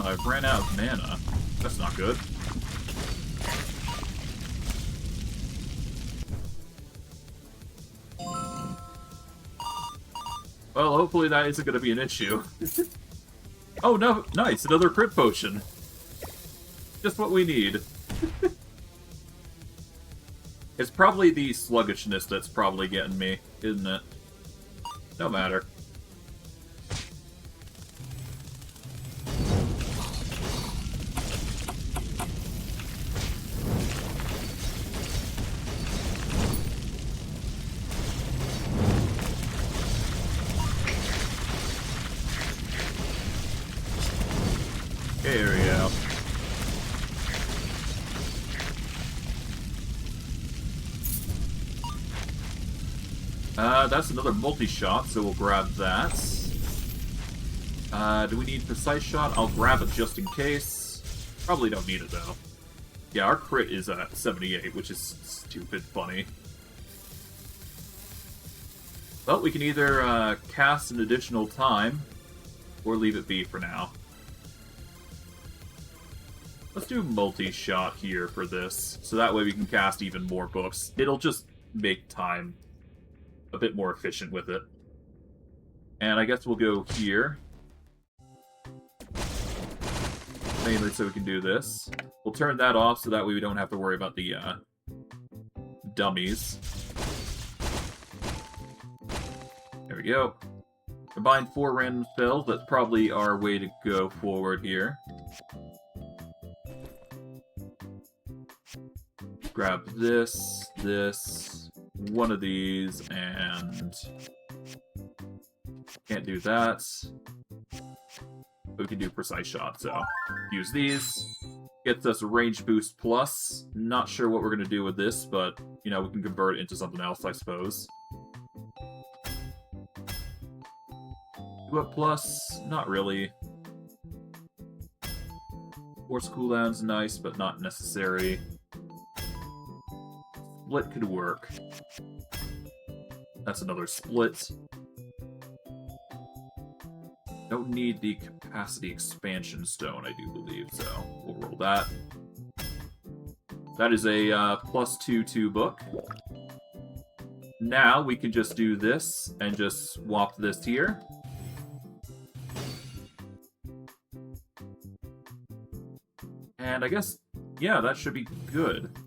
I've ran out of mana. That's not good. Well, hopefully that isn't going to be an issue. Oh, no, nice, another crit potion. Just what we need. It's probably the sluggishness that's probably getting me, isn't it? No matter. There we go. That's another multi-shot, so we'll grab that. Do we need Precise Shot? I'll grab it just in case. Probably don't need it, though. Yeah, our crit is at 78, which is stupid funny. Well, we can either cast an additional time, or leave it be for now. Let's do multi-shot here for this, so that way we can cast even more books. It'll just make time a bit more efficient with it. And I guess we'll go here. Mainly so we can do this. We'll turn that off so that way we don't have to worry about the dummies. There we go. Combine 4 random spells. That's probably our way to go forward here. Grab this, one of these, and can't do that. But we can do Precise Shot, so use these. Gets us a range boost plus. Not sure what we're going to do with this, but, you know, we can convert it into something else, I suppose. What plus? Not really. Force cooldown's nice, but not necessary. Split could work. That's another split. Don't need the capacity expansion stone, I do believe, so we'll roll that. That is a +2/2 book. Now we can just do this and just swap this here. And I guess, yeah, that should be good.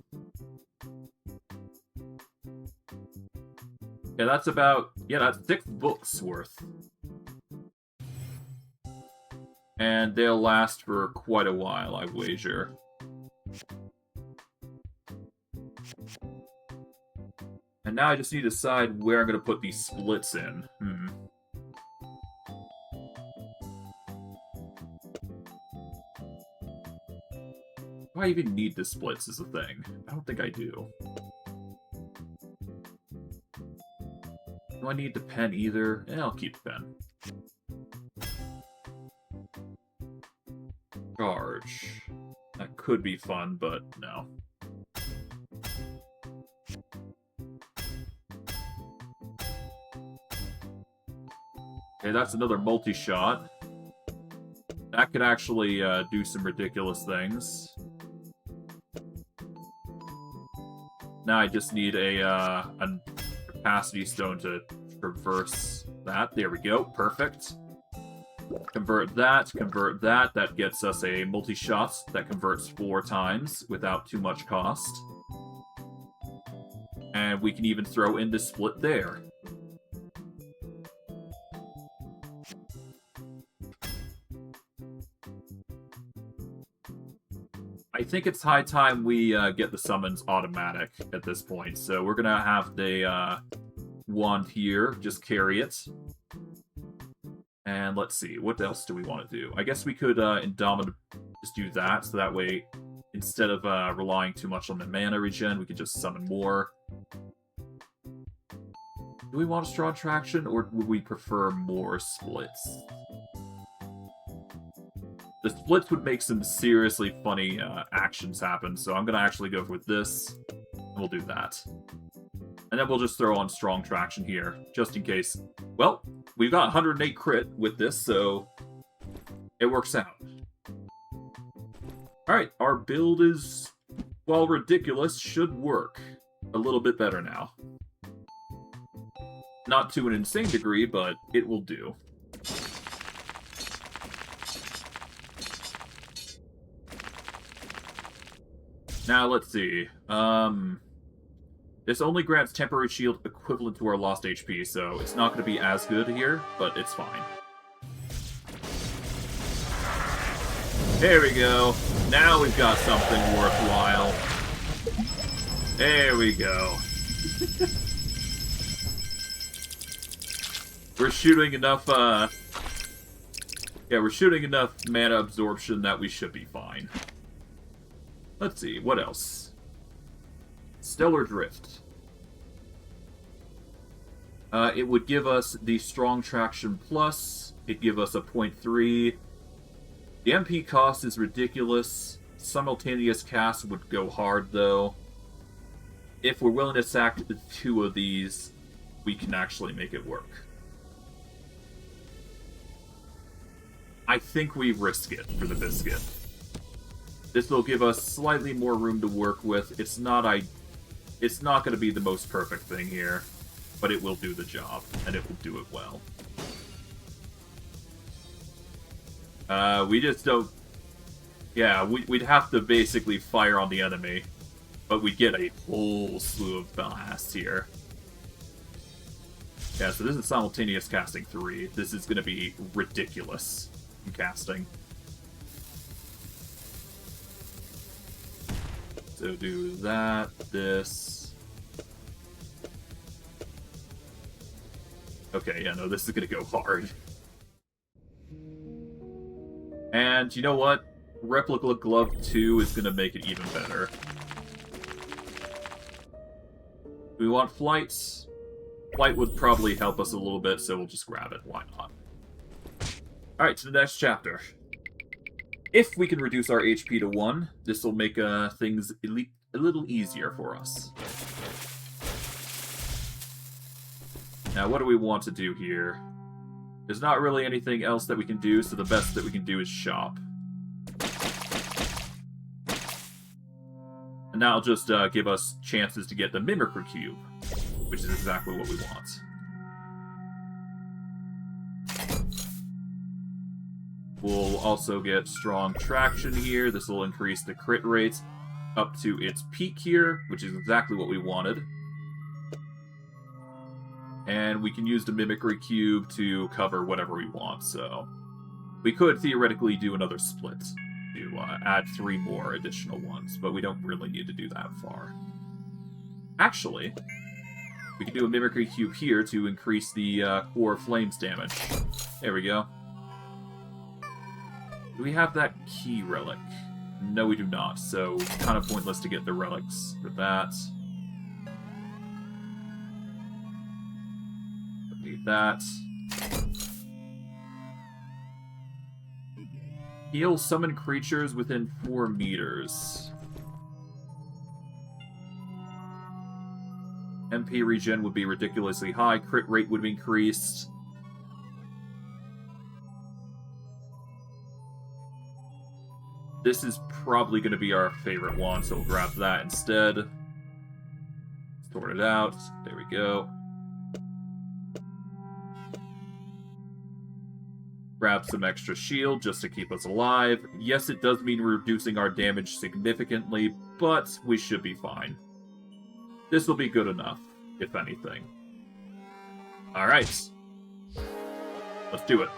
Yeah, that's about, yeah, that's 6 books worth. And they'll last for quite a while, I wager. And now I just need to decide where I'm going to put these splits in. Do I even need the splits is the thing? I don't think I do. Do I need the pen either? Yeah, I'll keep the pen. Charge. That could be fun, but no. Okay, that's another multi-shot. That could actually do some ridiculous things. Now I just need a capacity stone to traverse that. There we go. Perfect. Convert that. That gets us a multi-shot that converts 4 times without too much cost. And we can even throw in the split there. I think it's high time we get the summons automatic at this point. So we're going to have the wand here. Just carry it. And let's see, what else do we want to do? I guess we could Indomitable just do that, so that way, instead of relying too much on the mana regen, we could just summon more. Do we want a strong traction, or would we prefer more splits? The splits would make some seriously funny actions happen, so I'm going to actually go with this, and we'll do that. And then we'll just throw on strong traction here, just in case. Well, we've got 108 crit with this, so it works out. Alright, our build is, while ridiculous, should work a little bit better now. Not to an insane degree, but it will do. Now, let's see. This only grants temporary shield equivalent to our lost HP, so it's not going to be as good here, but it's fine. There we go. Now we've got something worthwhile. There we go. We're shooting enough, yeah, we're shooting enough mana absorption that we should be fine. Let's see, what else? Stellar Drift. It would give us the Strong Traction Plus. It'd give us a 0.3. The MP cost is ridiculous. Simultaneous cast would go hard, though. If we're willing to sack 2 of these, we can actually make it work. I think we risk it for the biscuit. This will give us slightly more room to work with. It's not going to be the most perfect thing here, but it will do the job, and it will do it well. We just don't... Yeah, we'd have to basically fire on the enemy, but we'd get a whole slew of blasts here. Yeah, so this is simultaneous casting 3. This is going to be ridiculous in casting. So do that, this. Okay, yeah, no, this is going to go hard. And you know what? Replica Glove 2 is going to make it even better. We want flights. Flight would probably help us a little bit, so we'll just grab it. Why not? Alright, to the next chapter. If we can reduce our HP to 1, this will make things a little easier for us. Now, what do we want to do here? There's not really anything else that we can do, so the best that we can do is shop. And that'll just give us chances to get the Mimicry Cube, which is exactly what we want. We'll also get Strong Traction here. This will increase the crit rate up to its peak here, which is exactly what we wanted. And we can use the Mimicry Cube to cover whatever we want, so... We could theoretically do another split to add 3 more additional ones, but we don't really need to do that far. Actually, we can do a Mimicry Cube here to increase the Core Flames damage. There we go. Do we have that key relic? No, we do not, so kind of pointless to get the relics for that. Don't need that. Heal summon creatures within 4 meters. MP regen would be ridiculously high, crit rate would be increased. This is probably going to be our favorite one, so we'll grab that instead. Sort it out. There we go. Grab some extra shield just to keep us alive. Yes, it does mean reducing our damage significantly, but we should be fine. This will be good enough, if anything. Alright. Let's do it.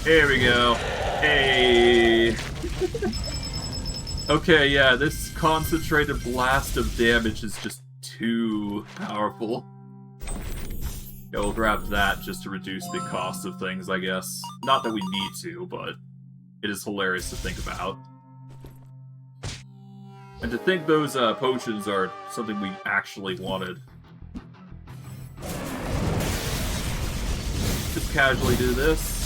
There we go. Hey. Okay, yeah, this concentrated blast of damage is just too powerful. Yeah, we'll grab that just to reduce the cost of things, I guess. Not that we need to, but it is hilarious to think about. And to think those potions are something we actually wanted. Just casually do this.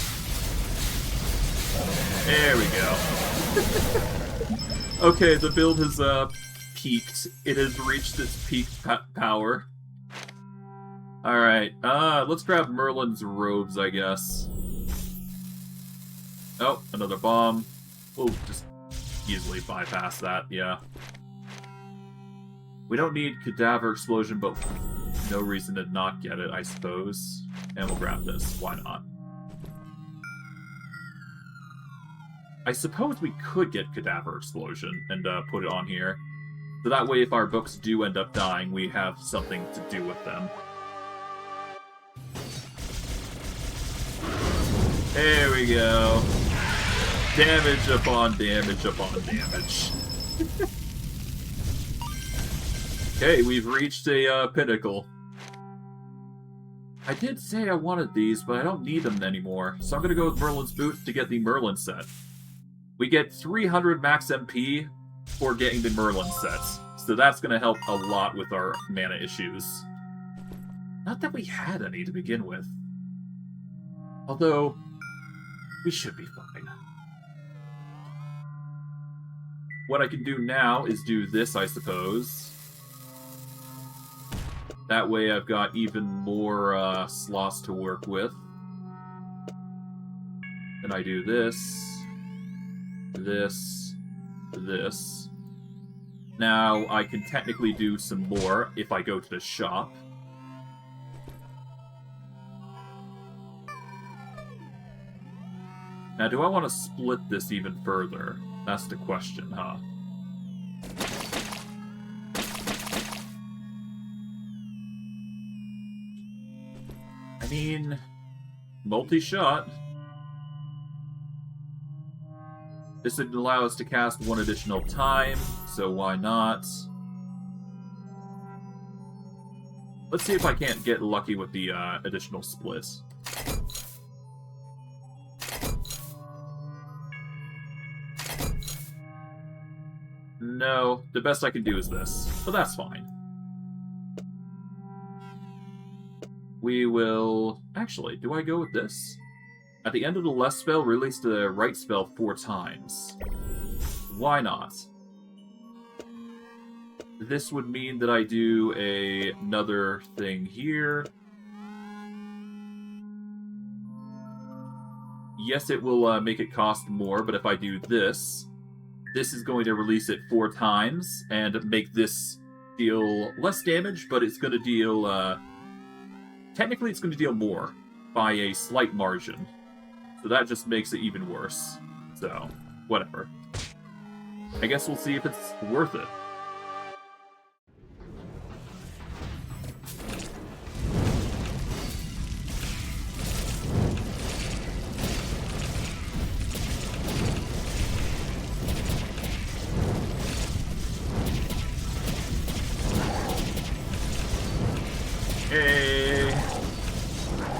There we go. Okay, the build has peaked. It has reached its peak power. Alright, let's grab Merlin's robes, I guess. Oh, another bomb. We'll just easily bypass that, yeah. We don't need Cadaver Explosion, but no reason to not get it, I suppose. And we'll grab this. Why not? I suppose we could get Cadaver Explosion and put it on here. So that way, if our books do end up dying, we have something to do with them. There we go. Damage upon damage upon damage. Okay, we've reached a pinnacle. I did say I wanted these, but I don't need them anymore. So I'm going to go with Merlin's Boot to get the Merlin set. We get 300 max MP for getting the Merlin set. So that's going to help a lot with our mana issues. Not that we had any to begin with. Although, we should be fine. What I can do now is do this, I suppose. That way I've got even more slots to work with. Then I do this, this, this. Now I can technically do some more if I go to the shop. Now, do I want to split this even further? That's the question, huh? I mean, multi-shot. This would allow us to cast one additional time, so why not? Let's see if I can't get lucky with the additional split. No, the best I can do is this, but that's fine. We will... Actually, do I go with this? At the end of the left spell, release the right spell 4 times. Why not? This would mean that I do another thing here. Yes, it will make it cost more, but if I do this, this is going to release it 4 times and make this deal less damage, but it's going to deal... Technically, it's going to deal more by a slight margin. So that just makes it even worse. So, whatever. I guess we'll see if it's worth it.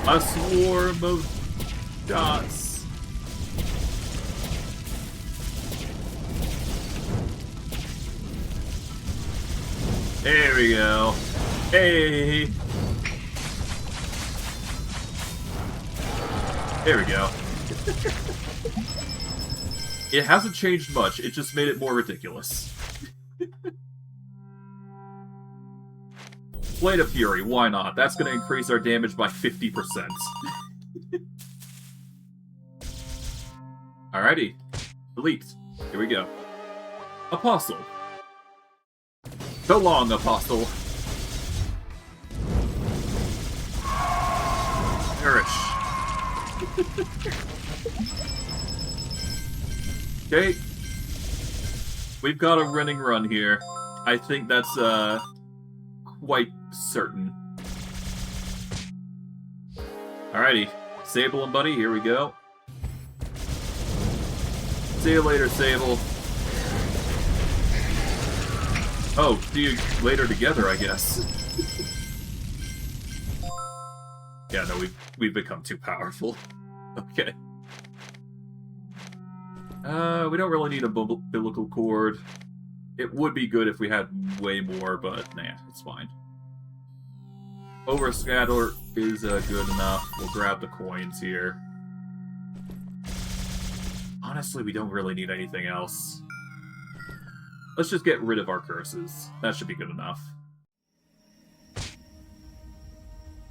A swarm of dots. There we go. Hey. There we go. It hasn't changed much, it just made it more ridiculous. Blade of Fury, why not? That's going to increase our damage by 50%. Alrighty. Delete. Here we go. Apostle. So long, Apostle. Perish. Okay. We've got a running run here. I think that's, quite certain. Alrighty. Sable and Buddy, here we go. See you later, Sable. Oh, see you later together, I guess. Yeah, no, we've become too powerful. Okay. We don't really need a biblical cord. It would be good if we had way more, but nah, it's fine. Overscatter is good enough. We'll grab the coins here. Honestly, we don't really need anything else. Let's just get rid of our curses. That should be good enough.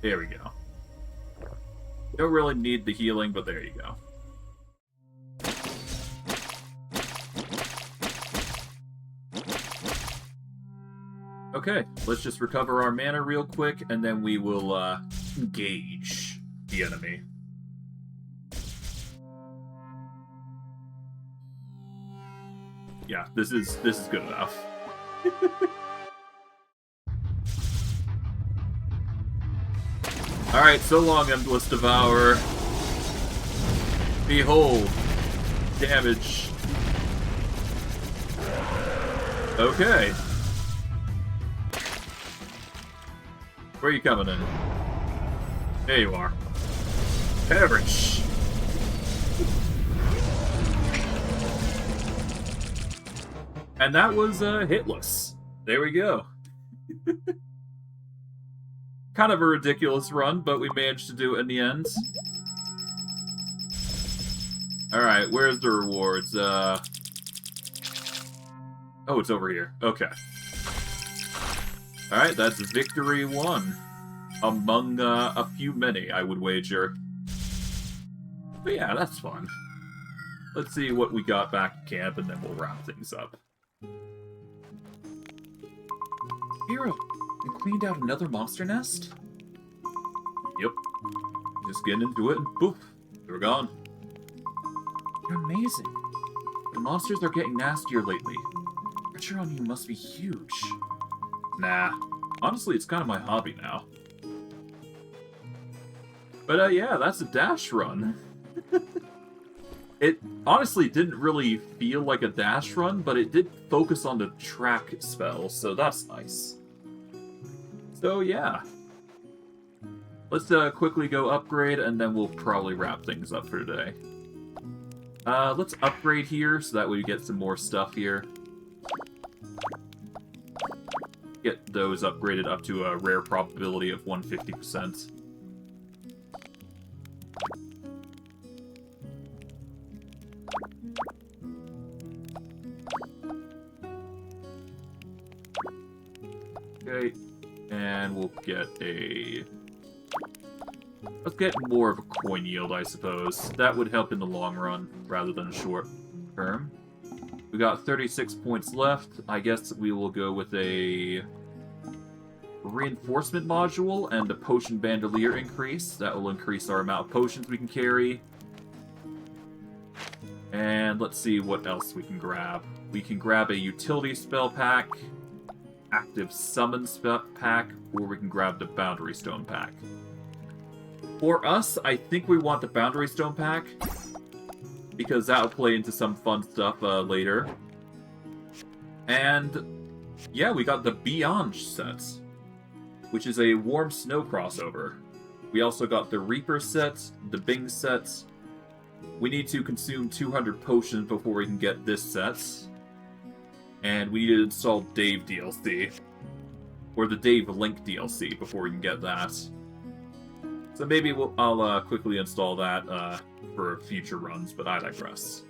There we go. Don't really need the healing, but there you go. Okay, let's just recover our mana real quick, and then we will engage the enemy. Yeah, this is good enough. Alright, so long, Endless Devourer. Behold, damage. Okay. Where are you coming in? There you are. Perish! And that was hitless. There we go. Kind of a ridiculous run, but we managed to do it in the end. Alright, where's the rewards? Oh, it's over here. Okay. Alright, that's victory 1. Among a few many, I would wager. But yeah, that's fun. Let's see what we got back at camp, and then we'll wrap things up. Hero, you cleaned out another monster nest? Yep. Just getting into it, and poof, they're gone. You're amazing. The monsters are getting nastier lately. Pressure on you must be huge. Nah. Honestly, it's kind of my hobby now. But yeah, that's a dash run. It honestly didn't really feel like a dash run, but it did focus on the track spell, so that's nice. So yeah. Let's quickly go upgrade, and then we'll probably wrap things up for today. Let's upgrade here, so that way we get some more stuff here. Get those upgraded up to a rare probability of 150%. Okay, and we'll get a... Let's get more of a coin yield, I suppose. That would help in the long run, rather than short term. We got 36 points left. I guess we will go with a reinforcement module and a potion bandolier increase. That will increase our amount of potions we can carry. And let's see what else we can grab. We can grab a utility spell pack, active summon spell pack, or we can grab the boundary stone pack. For us, I think we want the boundary stone pack, because that'll play into some fun stuff later. And yeah, we got the Beyond set, which is a warm snow crossover. We also got the Reaper set, the Bing set. We need to consume 200 potions before we can get this set. And we need to install Dave DLC. Or the Dave Link DLC before we can get that. So maybe I'll quickly install that for future runs, but I digress.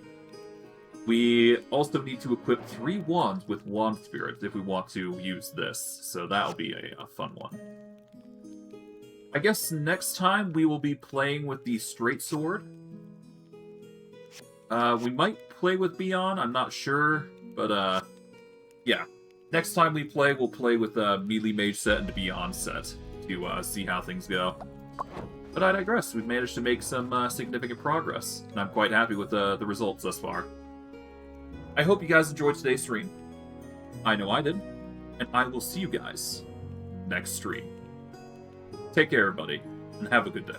We also need to equip 3 wands with Wand Spirits if we want to use this, so that'll be a fun one. I guess next time we will be playing with the Straight Sword. We might play with Beyond, I'm not sure, but yeah. Next time we play, we'll play with the Melee Mage set and the Beyond set to see how things go. But I digress. We've managed to make some significant progress, and I'm quite happy with the results thus far. I hope you guys enjoyed today's stream. I know I did, and I will see you guys next stream. Take care, everybody, and have a good day.